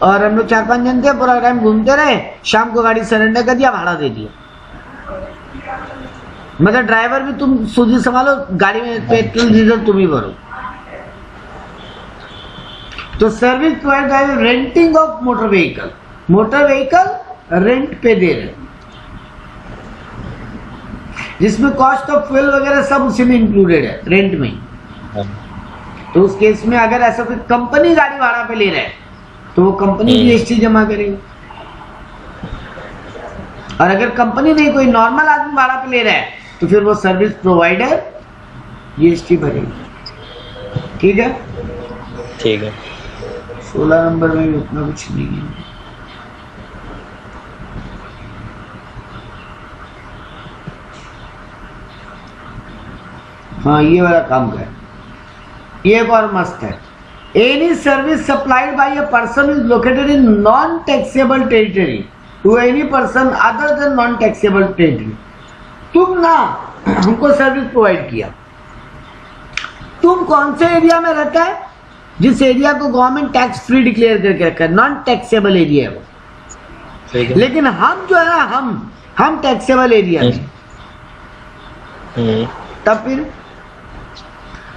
और हम लोग 4-5 जन थे, पूरा टाइम घूमते रहे, शाम को गाड़ी सरेंडर कर दिया, भाड़ा दे दिया। मतलब ड्राइवर भी तुम सूझी संभालो, गाड़ी में पेट्रोल डीजल तुम ही भरो। तो service provide renting of motor vehicle, motor vehicle rent पे दे रहे, जिसमें कॉस्ट ऑफ फ्यूल वगैरह सब उसी में इंक्लूडेड है, रेंट में। हाँ। तो उस केस में अगर ऐसा कोई कंपनी गाड़ी भाड़ा पे ले रहा है तो वो कंपनी जीएसटी जमा करेगी, और अगर कंपनी नहीं कोई नॉर्मल आदमी भाड़ा पे ले रहा है तो फिर वो सर्विस प्रोवाइडर जीएसटी भरेगी। ठीक है। ठीक है। 16 नंबर में भी उतना कुछ नहीं है। हाँ, ये वाला काम कर, ये एक और मस्त है। Any service supplied by a person is located in non taxable territory to any person other than non taxable territory. तुम ना हमको सर्विस प्रोवाइड किया, तुम कौन से एरिया में रहता है, जिस एरिया को गवर्नमेंट टैक्स फ्री डिक्लेयर करके रखा है, नॉन टैक्सेबल एरिया है वो। ठीक है। लेकिन हम जो है ना, हम टैक्सेबल एरिया में, तब फिर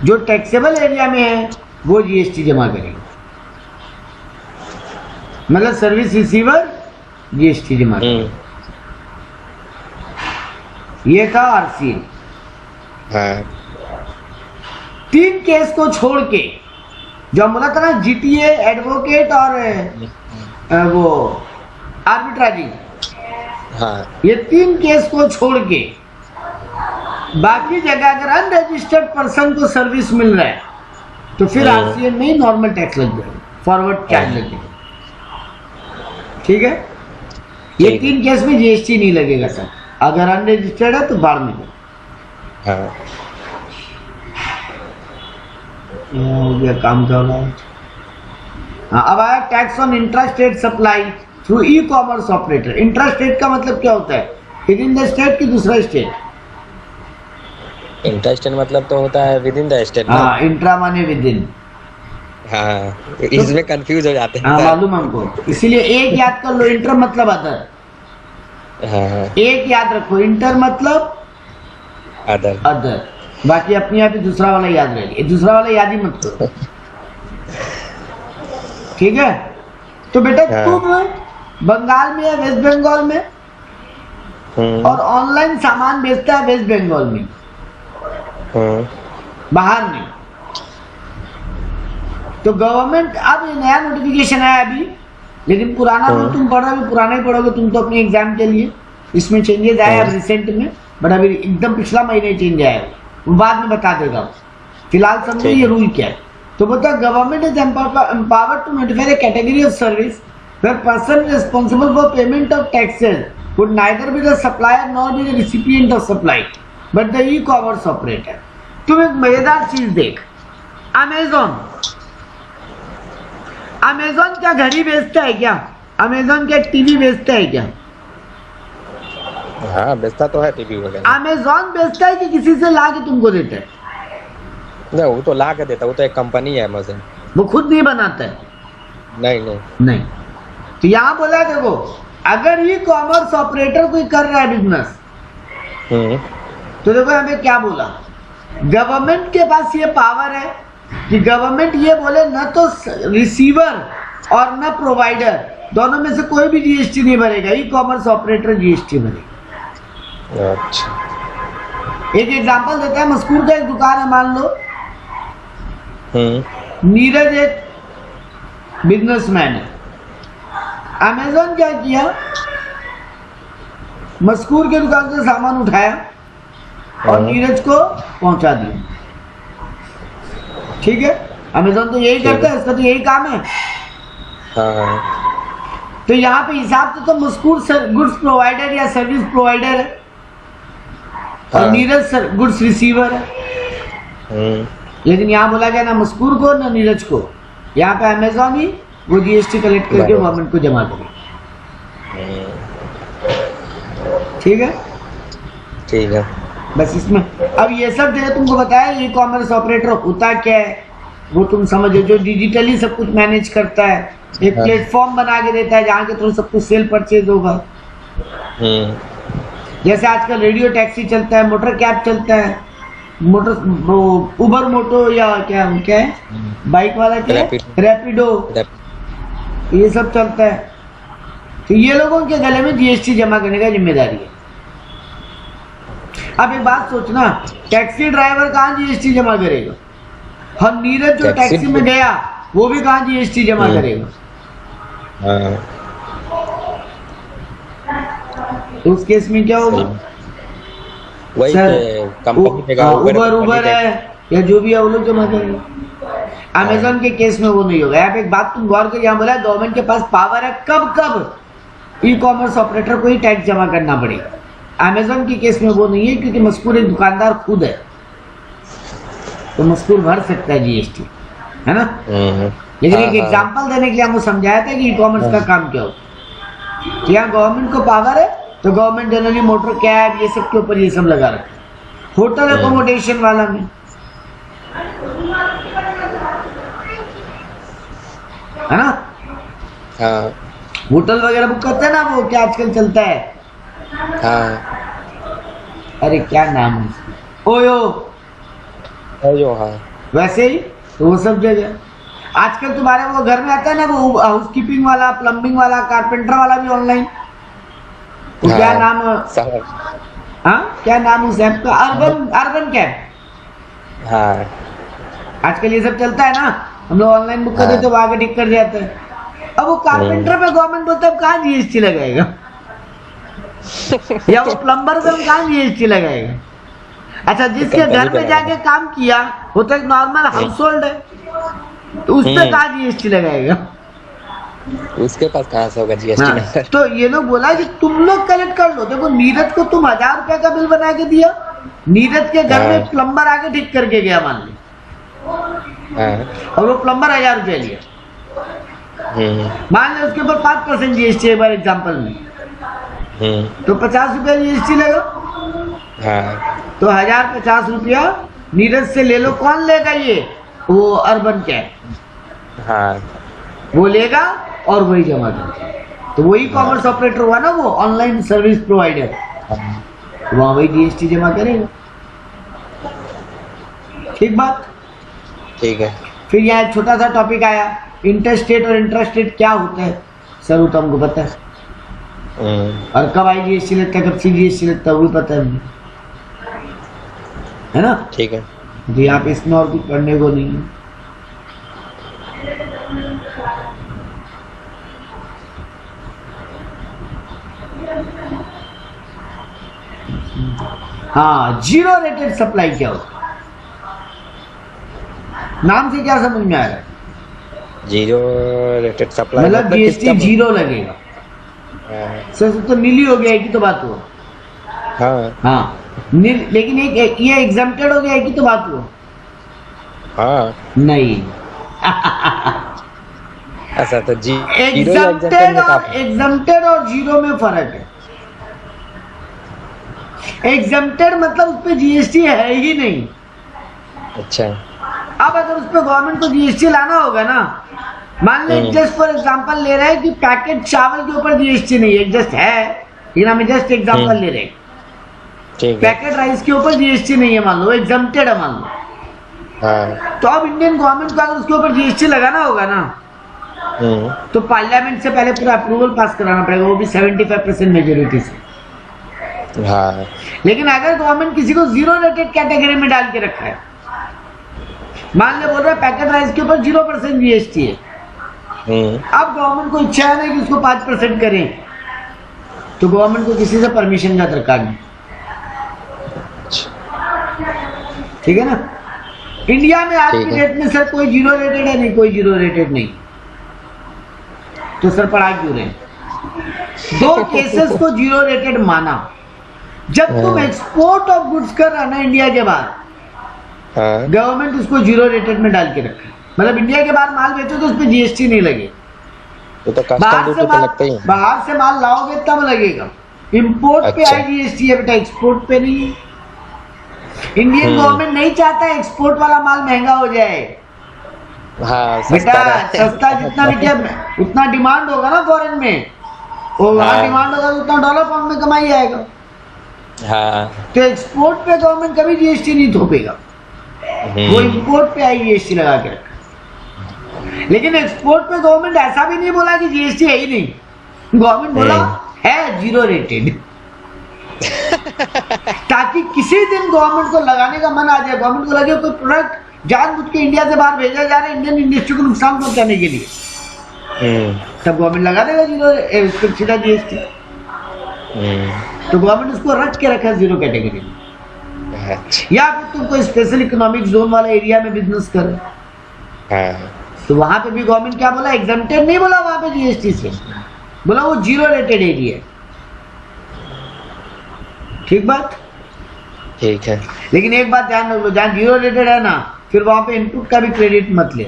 जो टैक्सेबल एरिया में है वो जीएसटी जमा करेगा। मतलब सर्विस रिसीवर जीएसटी जमा करेगा। ये था आरसीए। हाँ। 3 केस को छोड़ के जो हम बोला था ना, जीटीए, एडवोकेट और वो आर्बिट्राजी, हाँ। ये 3 केस को छोड़ के बाकी जगह अगर अनरजिस्टर्ड पर्सन को सर्विस मिल रहा है तो फिर आरसीए में ही नॉर्मल टैक्स लग जाएगा, फॉरवर्ड चार्ज लग जाएगा। ठीक है। ये 3 केस में जीएसटी नहीं लगेगा सर, अगर अनरजिस्टर्ड है तो बाढ़ में हाँ। हो गया काम का होगा। हाँ, अब आया tax on intrastate supply through e commerce operator. Intrastate का मतलब क्या होता है, विद इन द स्टेट की दूसरा स्टेट। इंट्रास्टेट मतलब तो होता है विद इन द स्टेट। हाँ, इंट्रा माने विद इन। हाँ, इसमें कंफ्यूज हो जाते हैं। हाँ, मालूम हमको, इसीलिए एक याद कर लो, इंटर मतलब अदर। हाँ। एक याद रखो, इंटर मतलब अदर। अदर, बाकी अपने आप ही दूसरा वाला याद रह गया, दूसरा वाला याद ही मत करो। ठीक है, तो बेटा हाँ। तुम बंगाल में या वेस्ट बंगाल में और ऑनलाइन सामान बेचता है वेस्ट बंगाल में, बाहर नहीं। तो गवर्नमेंट, अब ये नया नोटिफिकेशन आया अभी, लेकिन पुराना रूल तुम पढ़ रहे हो, पुराना ही पढ़ोगे तुम तो अपने एग्जाम के लिए। इसमें चेंजेस आए अब रिसेंट में, बट अभी एकदम पिछला महीने चेंज आया है, बाद में बता देगा। फिलहाल समझो ये रूल क्या है। तो बोलता government is empowered to notify the category of service where person responsible for payment of taxes would neither be the supplier nor be the recipient of supply but the e-commerce operator। तुम एक मजेदार चीज देख, Amazon क्या घड़ी बेचता है क्या? अमेजोन क्या टीवी बेचता है क्या? हाँ बेचता तो है टीवी वगैरह। अमेजोन बेचता है कि किसी से ला के तुमको देता है? नहीं, वो तो ला के देता, वो तो एक कंपनी है अमेज़न। वो खुद नहीं बनाता है? नहीं। तो यहाँ बोला है, देखो अगर ई कॉमर्स ऑपरेटर कोई कर रहा है बिजनेस, तो देखो यहाँ पे क्या बोला, गवर्नमेंट के पास ये पावर है कि गवर्नमेंट ये बोले न तो रिसीवर और न प्रोवाइडर, दोनों में से कोई भी जीएसटी नहीं भरेगा, ई कॉमर्स ऑपरेटर जीएसटी भरेगा। अच्छा, एक एग्जांपल देता है, मस्कूर का एक दुकान है मान लो, नीरज एक बिजनेसमैन है। अमेजोन क्या किया, मस्कूर के दुकान से सामान उठाया और नीरज को पहुंचा दिया। ठीक है, अमेजोन तो यही करता है, इसका तो यही काम है। तो यहाँ पे हिसाब से तो मस्कूर गुड्स प्रोवाइडर या सर्विस प्रोवाइडर है और नीरज गुड्स रिसीवर है। लेकिन यहाँ बोला गया ना मस्कूर को ना नीरज को, यहाँ पे अमेजोन ही वो जीएसटी कलेक्ट करके गवर्नमेंट को जमा करे। ठीक है, बस इसमें अब ये सब जो तुमको बताया ई कॉमर्स ऑपरेटर होता क्या है वो तुम समझो, जो डिजिटली सब कुछ मैनेज करता है, एक प्लेटफॉर्म बना के देता है जहाँ के थ्रू सब कुछ सेल परचेज होगा। जैसे आजकल रेडियो टैक्सी चलता है, मोटर कैब चलता है, उबर मोटो या क्या है बाइक वाला क्या है, रैपिडो, ये सब चलता है। तो ये लोगों के गले में जीएसटी जमा करने का जिम्मेदारी है। अब एक बात सोचना, टैक्सी ड्राइवर कहाँ जीएसटी जमा करेगा? हम नीरज जो टैक्सी में गया वो भी कहाँ जीएसटी जमा करेगा? तो उस केस में क्या होगा? वही कंपनी उबर है या जो भी है वो लोग जमा करेंगे। अमेजोन के केस में वो नहीं होगा। यहाँ पे एक बात तुम गौर करिए, यहाँ बोला गवर्नमेंट के पास पावर है कब ई कॉमर्स ऑपरेटर को ही टैक्स जमा करना पड़ेगा। अमेजोन के केस में वो नहीं है, क्योंकि मस्कूर एक दुकानदार खुद है, तो मस्कूर भर सकता है जीएसटी, है ना। लेकिन एक एग्जांपल देने के लिए हमको समझाया था कि ई कॉमर्स का काम क्या होता है। यहाँ गवर्नमेंट को पावर है, तो गवर्नमेंट जनरली मोटर कैब ये सब के ऊपर ये सब लगा रखा है। होटल एकोमोडेशन वाला में, है ना, होटल वगैरह बुक करते हैं ना, वो क्या आजकल चलता है, अरे क्या नाम है, ओयो, वैसे ही तो वो सब जगह आजकल तुम्हारे वो घर में आता है ना, वो हाउसकीपिंग वाला, प्लम्बिंग वाला, कारपेंटर वाला भी ऑनलाइन, क्या नाम, क्या नाम उस ऐप का, अर्बन कैब। आजकल ये सब चलता है ना, हम लोग ऑनलाइन बुक कर देते तो आगे ठीक कर जाते हैं। अब वो कारपेंटर पे गवर्नमेंट बोलता है कहाँ जीएसटी लगाएगा या वो प्लम्बर पे कहाँ जीएसटी लगाएगा? अच्छा, जिसके घर में जाके काम किया वो तो एक नॉर्मल हाउस होल्ड है, तो उस पर कहाँ जीएसटी लगाएगा? उसके पास कहाँ से होगा जीएसटी? तो ये लोग बोला कि तुम लोग कलेक्ट कर लो। देखो नीरज को तुम 1000 रुपए का बिल बना के दिया, नीरज के घर में प्लम्बर आके ठीक करके गया मान ली, और वो प्लम्बर 1000 रुपया लिया, मान लो उसके ऊपर 5% जीएसटी है, बार एग्जाम्पल में, तो 50 रुपया जीएसटी लगा। तो 1050 रुपया नीरज से ले लो। कौन लेगा ये? वो अर्बन कैब, वो लेगा और वही जमा करेगा। तो वही कॉमर्स ऑपरेटर हुआ ना, वो ऑनलाइन सर्विस प्रोवाइडर, वहाँ वही जीएसटी जमा करेगा। ठीक बात। ठीक है। फिर यहाँ एक छोटा सा टॉपिक आया, इंटरस्टेट और इंट्रास्टेट क्या होता है, सर वो तो हमको पता है। और कब IGST लगता है, कब CGST लगता है, वो भी पता है ना। ठीक है। तो यहाँ पे इसमें और कुछ पढ़ने को नहीं है। हाँ, जीरो रेटेड सप्लाई क्या होता है, नाम से क्या समझ में आ रहा है? जीरो रेटेड सप्लाई मतलब GST जीरो लगेगा। सर तो नीली हो गया, एक ही तो बात हुआ। हाँ लेकिन एक ये एग्जम्प्टेड हो गया, एक ही तो बात हुआ। हाँ नहीं ऐसा तो एग्जम्प्टेड और जीरो में फर्क है। एग्जम्प्टेड मतलब उस पे GST है ही नहीं। अच्छा। अब अगर उस पे गवर्नमेंट को GST लाना होगा ना, मान ले जस्ट फॉर एग्जांपल ले रहे हैं कि पैकेट चावल के ऊपर GST नहीं है, जस्ट है लेकिन हम जस्ट एग्जांपल ले रहे हैं। पैकेट राइस के ऊपर GST नहीं है, मान लो एग्जम्प्टेड है, मान लो। हाँ। तो अब इंडियन गवर्नमेंट को अगर उसके ऊपर GST लगाना होगा ना, तो पार्लियामेंट से पहले पूरा अप्रूवल पास कराना पड़ेगा, वो भी 75% मेजोरिटी से। हाँ। लेकिन अगर गवर्नमेंट किसी को जीरो रेटेड कैटेगरी में डाल के रखा है, मान ले बोल रहा है पैकेट राइस के ऊपर 0% GST है, अब गवर्नमेंट को इच्छा है ना कि उसको 5% करें, तो गवर्नमेंट को किसी से परमिशन का दरकार नहीं। ठीक है ना। इंडिया में आज की डेट में सर कोई जीरो रेटेड है नहीं, कोई जीरो रेटेड नहीं, तो सर पढ़ा क्यों रहे? 2 केसेस को जीरो रेटेड माना, जब तुम एक्सपोर्ट ऑफ गुड्स कर रहा ना इंडिया के बाहर, गवर्नमेंट उसको जीरो रेटेड में डाल के रखा। मतलब इंडिया के बाहर माल बेचो तो उस पर GST नहीं लगे, तो बाहर से माल लाओगे तब लगेगा। इंपोर्ट पे IGST है बेटा, एक्सपोर्ट पे नहीं। इंडियन गवर्नमेंट नहीं चाहता एक्सपोर्ट वाला माल महंगा हो जाए। हाँ, बेटा सस्ता जितना बिके उतना डिमांड होगा ना फॉरेन में, और वहाँ डिमांड होगा तो उतना डॉलर पाउंड में कमाई आएगा। हाँ। तो एक्सपोर्ट पे गवर्नमेंट कभी GST नहीं थोपेगा, वो इंपोर्ट पे IGST लगा के रखा। लेकिन एक्सपोर्ट पे गवर्नमेंट ऐसा भी नहीं बोला कि GST है ही नहीं, गवर्नमेंट बोला है जीरो रेटेड ताकि किसी दिन गवर्नमेंट को लगाने का मन आ जाए, गवर्नमेंट को लगे कोई प्रोडक्ट जानबूझ के इंडिया से बाहर भेजा जा रहा है इंडियन इंडस्ट्री को नुकसान पहुंचाने के लिए, तब गवर्नमेंट लगा देगा जीरो सीधा GST। तो गवर्नमेंट उसको रख के रखा जीरो कैटेगरी में। या फिर तुम कोई स्पेशल इकोनॉमिक जोन वाला एरिया में बिजनेस करो, तो वहां पे भी गवर्नमेंट क्या बोला, एग्जम्प्टेड नहीं बोला वहां पे GST से, बोला वो जीरो रेटेड एरिया है। ठीक बात। ठीक है। लेकिन एक बात ध्यान रख लो, जहाँ जीरो रेटेड है ना, फिर वहां पे इनपुट का भी क्रेडिट मत ले।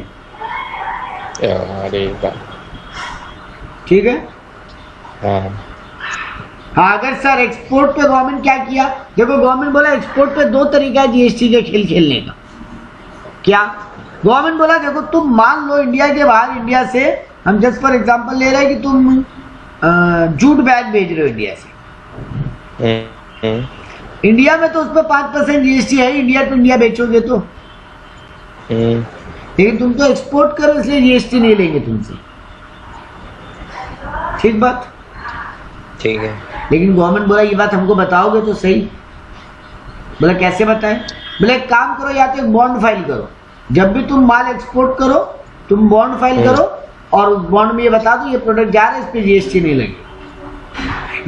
ठीक है। हाँ अगर सर एक्सपोर्ट पे गवर्नमेंट क्या किया, देखो गवर्नमेंट बोला एक्सपोर्ट पे 2 तरीका है GST के खेल खेलने का। क्या गवर्नमेंट बोला, देखो तुम मान लो इंडिया के बाहर, इंडिया से हम जस्ट फॉर एग्जांपल ले रहे हैं कि तुम जूट बैग भेज रहे हो इंडिया से, इंडिया में तो उस पर 5% GST है, इंडिया टू इंडिया बेचोगे तो, लेकिन तुम तो एक्सपोर्ट करो इसलिए GST नहीं लेंगे तुमसे। ठीक बात। ठीक है। लेकिन गवर्नमेंट बोला ये बात हमको बताओगे तो सही। बोला कैसे बताएं? बोले एक काम करो, या तो एक बॉन्ड फाइल करो, जब भी तुम माल एक्सपोर्ट करो तुम बॉन्ड फाइल करो और बॉन्ड में ये बता दो ये प्रोडक्ट जा रहा है, इस पे GST नहीं लगे।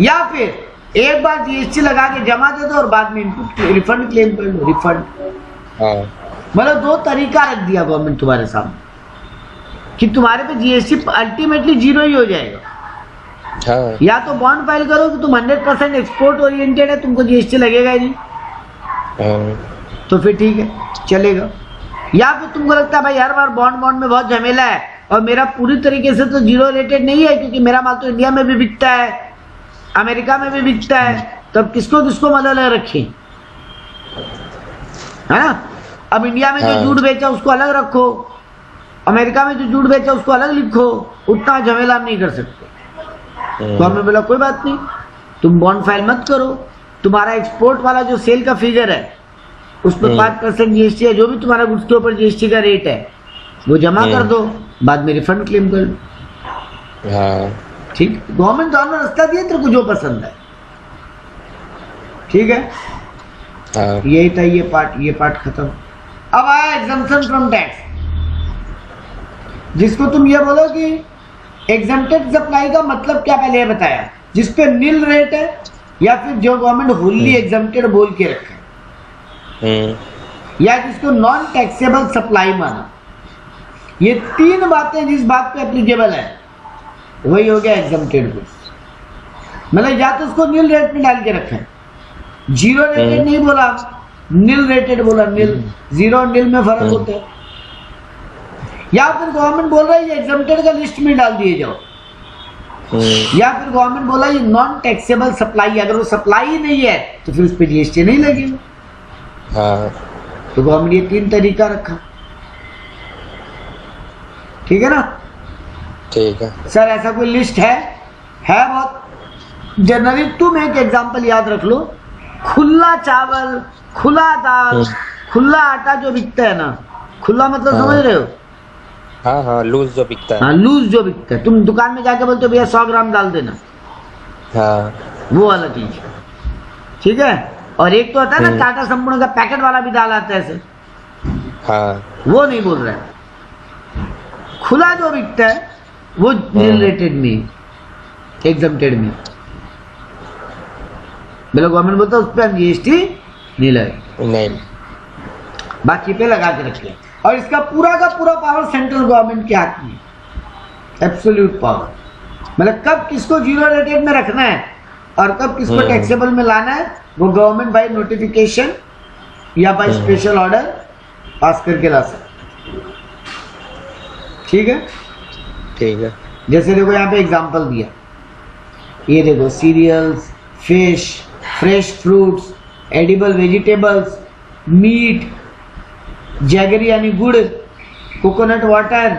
या फिर एक बार GST लगा के जमा दे दो और बाद में इनपुट रिफंड क्लेम कर लो, रिफंड। मतलब 2 तरीका रख दिया गवर्नमेंट तुम्हारे सामने कि तुम्हारे पे GST अल्टीमेटली जीरो ही हो जाएगा। हाँ। या तो बॉन्ड फाइल करो कि तुम 100% एक्सपोर्ट ओरिएंटेड है, तुमको GST लगेगा ही नहीं, तो फिर ठीक है चलेगा। या फिर तुमको लगता है भाई हर बार बॉन्ड में बहुत झमेला है और मेरा पूरी तरीके से तो जीरो रेटेड नहीं है, क्योंकि मेरा माल तो इंडिया में भी बिकता है, अमेरिका में भी बिकता है, तब किसको किसको मतलब रखें, है ना। अब इंडिया में जो जूट बेचा उसको अलग रखो, अमेरिका में जो जूट बेचा उसको अलग लिखो, उतना झमेला हम नहीं कर सकते। तो हमें बोला कोई बात नहीं, तुम बॉन्ड फाइल मत करो, तुम्हारा एक्सपोर्ट वाला जो सेल का फिगर है उस पर 5% जीएसटी है, जो भी तुम्हारा गुड्स के ऊपर जीएसटी का रेट है वो जमा कर दो, बाद में रिफंड क्लेम कर लो। हाँ ठीक, गवर्नमेंट दोनों रास्ता दिए तेरे को जो पसंद है। ठीक है, हाँ यही था ये पार्ट खत्म। अब आया एग्जम्पशन फ्रॉम टैक्स, जिसको तुम ये बोलो कि एग्जम्प्टेड सप्लाई का मतलब क्या, पहले ये बताया, जिस पे नील रेट है या फिर जो गवर्नमेंट होली एग्जम्प्टेड बोल के रखे, या जिसको नॉन टैक्सेबल सप्लाई माना। ये तीन बातें जिस बात पे एप्लीकेबल है वही हो गया एग्जम्प्टेड गुड्स। मतलब या तो उसको नील रेट में डाल के रखा है, जीरो रेटेड नहीं बोला, नील रेटेड बोला। नील, जीरो और नील में फर्क होता है। या फिर गवर्नमेंट बोल रहा है ये एग्जम्प्टेड का लिस्ट में डाल दिए जाओ, या फिर गवर्नमेंट बोला ये नॉन टैक्सेबल सप्लाई, अगर वो सप्लाई ही नहीं है तो फिर उस पर जीएसटी नहीं लगेगा। हाँ तो गवर्नमेंट ये तीन तरीका रखा। ठीक है ना ठीक है। सर? ऐसा कोई लिस्ट है बहुत जनरली। तुम एक एग्जांपल याद रख लो, खुला चावल, खुला दाल, खुला आटा जो बिकता है ना, खुला मतलब समझ रहे हो? हाँ हाँ, लूज जो बिकता है। हाँ, लूज जो बिकता है। तुम दुकान में जाके बोलते हो भैया 100 ग्राम डाल देना, हाँ वो वाला चीज। ठीक है। और एक तो होता है ना टाटा संपूर्ण का पैकेट वाला भी दाल आता है ऐसे, हाँ वो नहीं बोल रहा है। खुला जो बिकता है वो रिलेटेड में, एग्जम्प्टेड में, मतलब गवर्नमेंट बोलता है उस पर जीएसटी नहीं लगे, नहीं, बाकी पे लगा के रखे। और इसका पूरा का पूरा पावर सेंट्रल गवर्नमेंट के हाथ में, एब्सोल्यूट पावर। मतलब कब किसको जीरो रेटेड में रखना है और कब किसको टैक्सेबल में लाना है, वो गवर्नमेंट बाय नोटिफिकेशन या बाय स्पेशल ऑर्डर पास करके ला सकते। ठीक है। ठीक है। जैसे देखो यहाँ पे एग्जांपल दिया, ये देखो cereals, fish, fresh fruits, edible vegetables, meat, jaggery यानी गुड़, coconut water,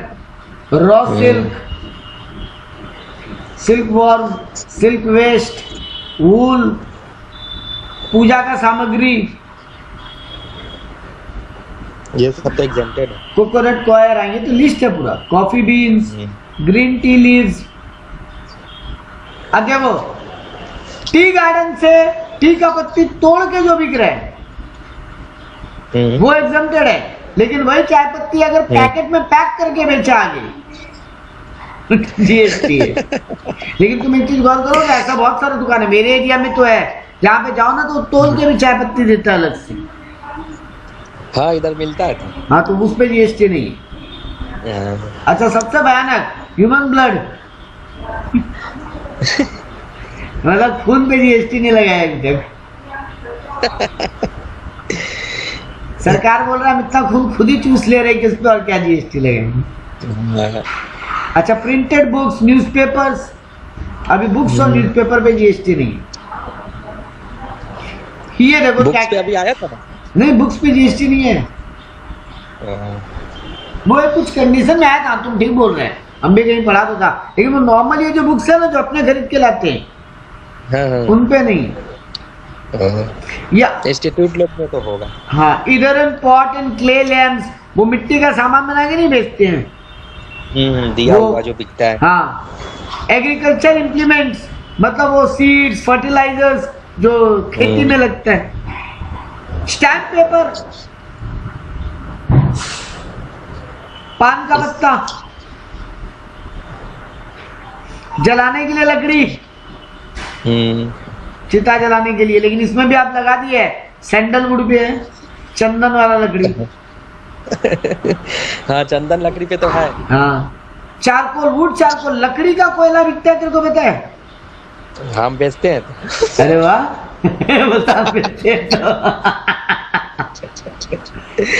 raw silk, silk worm, silk waste, wool, puja का सामग्री, ये सब तो एग्जेम्प्टेड है। कोकोनट कॉयर आएंगे, तो लिस्ट है पूरा। Coffee beans, green tea leaves. अब देखो, टी गार्डन से टी का पत्ती तोड़ के जो बिक रहा है वो एग्जम्प्टेड है, लेकिन वही चाय पत्ती अगर पैकेट में पैक करके बेचा आगे जीएसटी है। लेकिन तुम एक चीज गौर करो, ऐसा बहुत सारा दुकान है मेरे एरिया में तो है, जहाँ पे जाओ ना तो तोड़ के भी चाय पत्ती देता है अलग से। हाँ, इधर मिलता है। हाँ, तो उस पे जीएसटी नहीं है। अच्छा, सबसे भयानक ह्यूमन ब्लड मतलब खून पे जीएसटी नहीं लगाया अभी तक। सरकार बोल रहा है हम इतना खून खुद ही चूस ले रहे हैं कि उस पर और क्या जीएसटी लगेगी। अच्छा, प्रिंटेड बुक्स, न्यूज़पेपर्स, अभी बुक्स और न्यूज़पेपर पे जीएसटी नहीं है। ये देखो बुक्स क्या पे अभी आया था। नहीं, बुक्स पे जीएसटी नहीं है। वो कुछ कंडीशन में आया था, तुम ठीक बोल रहे हैं, हम भी कहीं पढ़ा तो था, लेकिन वो नॉर्मल ये जो बुक्स है ना जो अपने खरीद के लाते हैं उन पे नहीं, या इंस्टीट्यूट लोग में तो होगा। हाँ, इधर and pot and clay lamps, वो मिट्टी का सामान बना के नहीं बेचते हैं, दिया हुआ जो बिकता है। हाँ, एग्रीकल्चर इम्प्लीमेंट्स, मतलब वो सीड्स, फर्टिलाइजर्स जो खेती में लगता है, स्टैम्प पेपर, पान का पत्ता, जलाने के लिए लकड़ी, चिता जलाने के लिए, लेकिन इसमें भी आप लगा दिए सैंडलवुड पे है, चंदन वाला लकड़ी। हाँ, चंदन लकड़ी पे तो है। हाँ, चारकोल, वुड चारकोल, लकड़ी का कोयला बिकता है, तेरे को पता है? हम बेचते हैं। अरे वाह, बता बेचते हैं तो।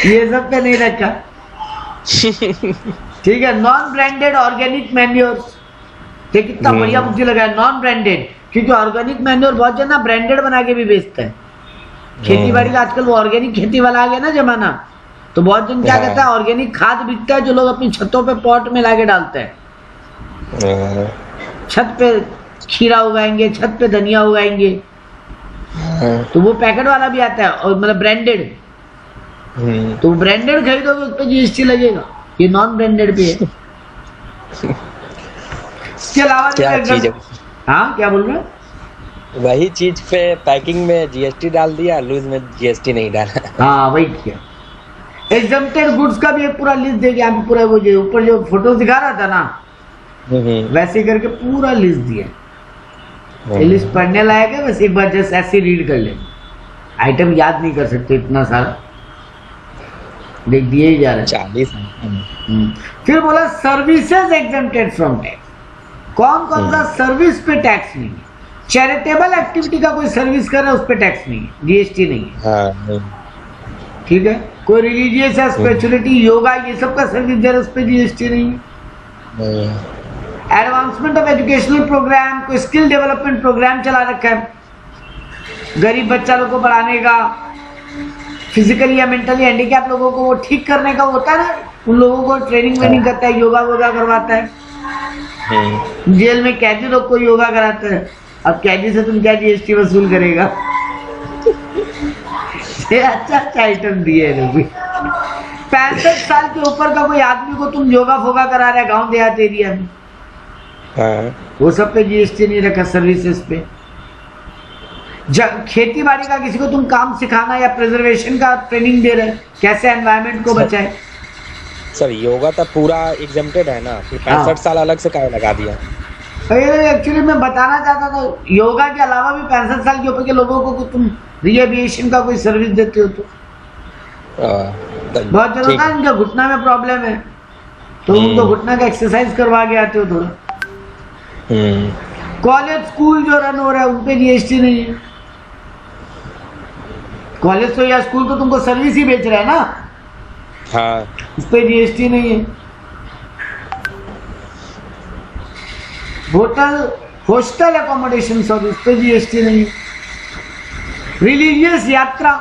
ये सब पे नहीं रखा। ठीक है। नॉन ब्रांडेड ऑर्गेनिक मैन्योर्स, कितना बढ़िया मुझे लगा है, नॉन ब्रांडेड, क्योंकि ऑर्गेनिक मैन्योर बहुत जन ना ब्रांडेड बना के भी बेचता है। खेती बाड़ी का आजकल वो ऑर्गेनिक खेती वाला आ गया ना जमाना, तो बहुत जन क्या कहता है, ऑर्गेनिक खाद बिकता है जो लोग अपनी छतों पे पॉट में लाके डालते हैं। छत पे खीरा उगाएंगे, छत पे धनिया उगाएंगे, तो वो पैकेट वाला भी आता है, और मतलब ब्रांडेड, तो ब्रांडेड खरीदोगे उस पर जीएसटी लगेगा, ये नॉन ब्रांडेड पे है। इसके अलावा क्या चीज है? हाँ क्या बोल रहे हो? वही चीज पे पैकिंग में जीएसटी डाल दिया, लूज में जीएसटी नहीं डाला। हाँ वही किया। एग्जम्प्टेड गुड्स का भी एक पूरा लिस्ट दे दिया, पूरा वो जो ऊपर जो फोटो दिखा रहा था ना वैसे करके पूरा लिस्ट दिया। ये लिस्ट पढ़ने लायक है, बस एक बार जस्ट ऐसे रीड कर ले, आइटम याद नहीं कर सकते इतना सारा, देख दिए ही जा रहे 40। फिर बोला सर्विसेज एग्जम्प्टेड फ्रॉम टैक्स। कौन कौन सा सर्विस पे टैक्स नहीं है? चैरिटेबल एक्टिविटी का कोई सर्विस कर रहा है उस पर टैक्स नहीं है, जीएसटी नहीं है। हाँ, ठीक है। कोई रिलीजियस या स्पिरिचुअलिटी, योगा, ये सब का सर्विस दे रहा है उस पर जीएसटी नहीं है। एडवांसमेंट ऑफ एजुकेशनल प्रोग्राम, कोई स्किल डेवलपमेंट प्रोग्राम चला रखा है गरीब बच्चा लोग को पढ़ाने का, फिजिकली या मेंटली हैंडीकैप लोगों को वो ठीक करने का होता है ना, उन लोगों को ट्रेनिंग वेनिंग करता है, योगा वोगा करवाता है। जेल में कैदी लोग को योगा कराता है। अब कैदी से तुम क्या जीएसटी वसूल करेगा? ये अच्छा आइटम दिए है। 65 साल के ऊपर का कोई आदमी को तुम योगा फोगा करा रहे गांव देहात एरिया में, वो सब पे जीएसटी नहीं रखा। सर्विसेज पे खेती बाड़ी का किसी को तुम काम सिखाना या प्रिजर्वेशन का ट्रेनिंग दे रहे, कैसे एनवायरमेंट को बचाए। सर योगा तो पूरा एग्जम्प्टेड है ना, फिर 65 साल अलग से काहे लगा दिया? एक्चुअली मैं बताना चाहता था योगा के अलावा भी 65 साल के ऊपर के लोगों को तुम रिहेबिलिटेशन का कोई सर्विस देते हो तो बहुत जरूरत है। इनका घुटना में प्रॉब्लम है तो उनको घुटना का एक्सरसाइज करवा के आते हो थोड़ा। कॉलेज स्कूल जो रन हो रहा है उन पे जीएसटी नहीं है। कॉलेज तो या स्कूल तो तुमको सर्विस ही बेच रहा है ना, हाँ, उस पे जीएसटी नहीं है। हॉस्टल एकोमोडेशन सर्विस पे जीएसटी नहीं है। रिलीजियस यात्रा,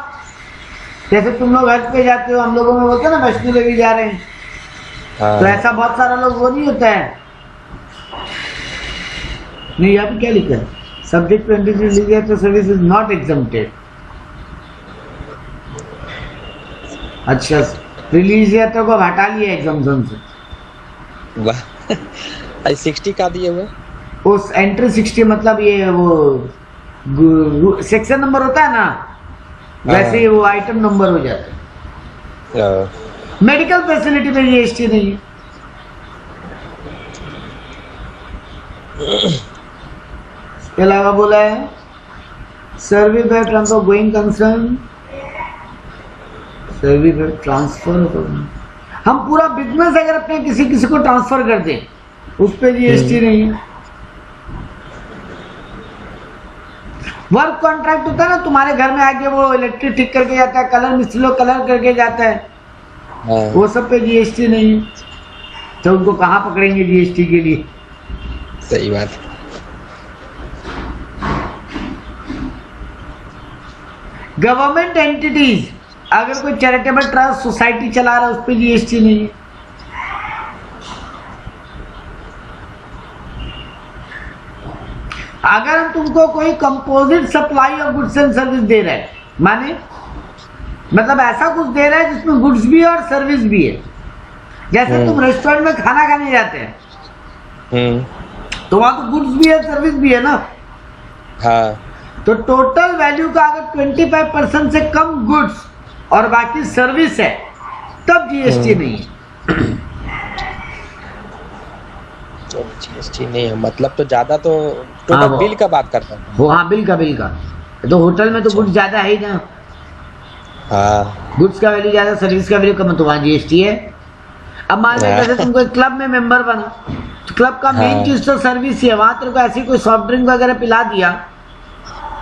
जैसे तुम लोग हज पे जाते हो, हम लोगों में बोलते हैं ना वैष्णो देवी जा रहे हैं, हाँ। तो ऐसा बहुत सारा लोग वो नहीं होता है। नहीं यहाँ पे क्या लिखा है? Subject to religious service is not exempted. अच्छा, रिलीजियस यात्रा को हटा लिया एग्जाम्पशन से। वाह 60 का दिए हुए उस एंट्री 60 मतलब ये वो सेक्शन नंबर होता है ना, वैसे ही वो आइटम नंबर हो जाता है। मेडिकल फैसिलिटी में जीएसटी नहीं है। इसके अलावा बोला है service by transfer going concern, service by transfer. हम पूरा बिजनेस अगर अपने किसी को ट्रांसफर कर दें उस पर जीएसटी नहीं है। वर्क कॉन्ट्रैक्ट होता है ना, तुम्हारे घर में आके वो इलेक्ट्रिक ठीक करके जाता है, कलर मिस्त्री लोग कलर करके जाता है, वो सब पे जीएसटी नहीं है। तो उनको कहाँ पकड़ेंगे जीएसटी के लिए? सही बात। गवर्नमेंट एंटिटीज, अगर कोई चैरिटेबल ट्रस्ट सोसाइटी चला रहा है उस पर जीएसटी नहीं है। अगर हम तुमको कोई composite supply of goods and service दे रहे हैं, माने मतलब ऐसा कुछ दे रहा है जिसमें गुड्स भी है और सर्विस भी है, जैसे तुम रेस्टोरेंट में खाना खाने जाते हैं तो वहां तो गुड्स भी है सर्विस भी है ना। हाँ। तो टोटल वैल्यू का अगर 25% से कम गुड्स और बाकी सर्विस है तब जीएसटी नहीं है। जीएसटी नहीं है मतलब तो ज्यादा तो टोटल बिल का बात करता हूँ वो। हाँ बिल का तो होटल में तो गुड्स ज्यादा है ही ना। हाँ, गुड्स का वैल्यू ज्यादा, सर्विस का वैल्यू कम, तो वहाँ जीएसटी है। अब मान लो जैसे तुमको एक क्लब में मेंबर बना, तो क्लब का मेन चीज तो सर्विस ही है, वहां तेरे को ऐसी कोई सॉफ्ट ड्रिंक वगैरह पिला दिया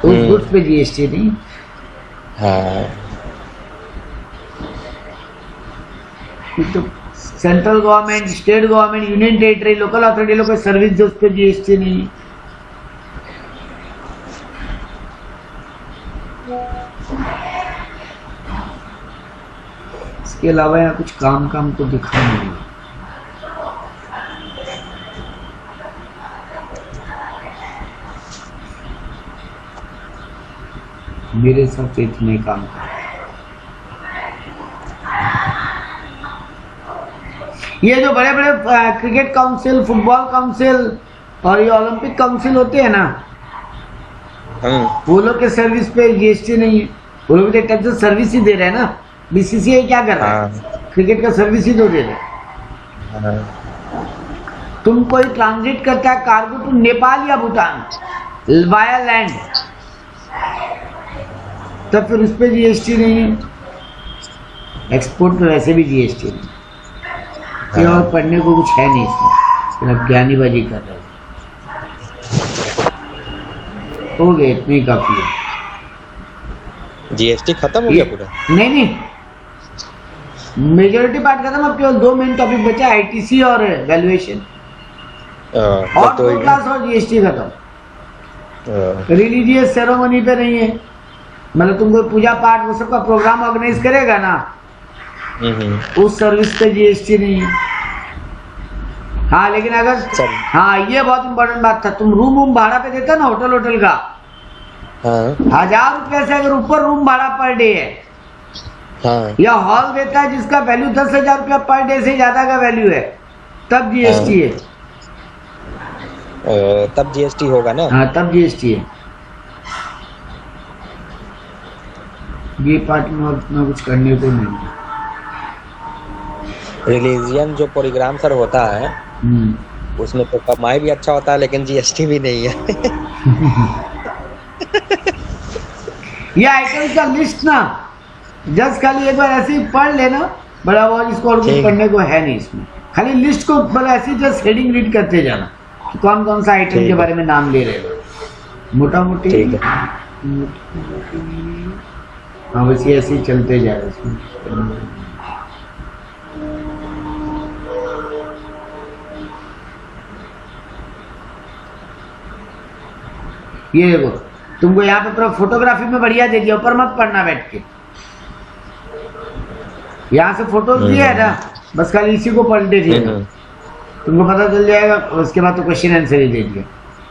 तो उस गुड्स पे जीएसटी नहीं। हाँ। तो central government, state government, union territory, local authority लोग सर्विस जो उस पर जीएसटी नहीं है। इसके अलावा यहाँ कुछ काम तो दिखा नहीं। मेरे हिसाब से इतने काम। ये जो बड़े बड़े क्रिकेट काउंसिल, फुटबॉल काउंसिल और ये ओलंपिक काउंसिल होते हैं ना, वो लोग के सर्विस पे जीएसटी नहीं है। वो लोग टैक्स सर्विस ही दे रहे हैं ना। बीसीसीआई क्या कर रहा है? क्रिकेट का सर्विस ही तो दे रहे हैं। तुम कोई ट्रांजिट करता है कार्गो टू नेपाल या भूटान वाया लैंड, तब फिर उस पर जीएसटी नहीं है। एक्सपोर्ट में वैसे भी जीएसटी नहीं। और पढ़ने को कुछ है नहीं इसमें, अब ज्ञानीबाजी कर रहे हो गए, इतनी काफी है। जीएसटी खत्म हो गया पूरा? नहीं, मेजोरिटी पार्ट खत्म। अब केवल 2 मेन टॉपिक बचा, आईटीसी और वैल्यूएशन, और 2 क्लास और जीएसटी खत्म। रिलीजियस सेरेमनी पे नहीं है, मतलब तुम कोई पूजा पाठ वो सबका प्रोग्राम ऑर्गेनाइज करेगा ना, उस सर्विस पे जीएसटी नहीं है। हाँ लेकिन अगर हाँ ये बहुत इंपॉर्टेंट बात था, तुम रूम भाड़ा पे देता ना होटल का, 1000 रुपये से अगर ऊपर रूम भाड़ा पर डे है, या हॉल देता है जिसका वैल्यू 10,000 रुपया पर डे से ज्यादा का वैल्यू है, तब जीएसटी है। तब जीएसटी होगा ना? हाँ तब जीएसटी है। ये पार्ट में और इतना कुछ करने को नहीं है। रिलीजियन जो प्रोग्राम सर होता है उसमें तो कमाई भी अच्छा होता है लेकिन जीएसटी भी नहीं है। ये आइटम्स का लिस्ट ना जस्ट खाली एक बार ऐसे ही पढ़ लेना, बड़ा बहुत इसको और कुछ पढ़ने को है नहीं इसमें। खाली लिस्ट को बड़ा ऐसे जस्ट हेडिंग रीड करते जाना कि कौन कौन सा आइटम के बारे में नाम ले रहे हो, मोटा मोटी। हाँ बस ये ऐसे ही चलते जा रहे इसमें। ये देखो तुमको यहाँ पे पूरा फोटोग्राफी में बढ़िया दे दिया, ऊपर मत पढ़ना बैठ के, यहाँ से फोटो दिया है ना, बस खाली इसी को पलटे दिएगा, तुमको पता चल जाएगा। उसके बाद तो क्वेश्चन आंसर ही दे दिया।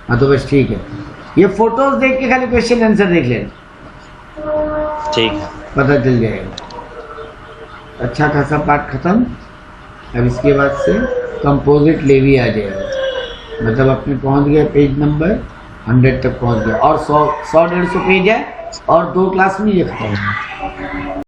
हाँ तो बस ठीक है, ये फोटोज देख के खाली क्वेश्चन आंसर देख लेना, ठीक है, पता चल जाएगा। अच्छा खासा पार्ट खत्म। अब इसके बाद से कंपोजिट लेवी आ जाएगा, मतलब अपने पहुंच गए पेज नंबर 100 तक पहुंच गया, और 100-150 पेज है और 2 क्लास में ये खत्म है।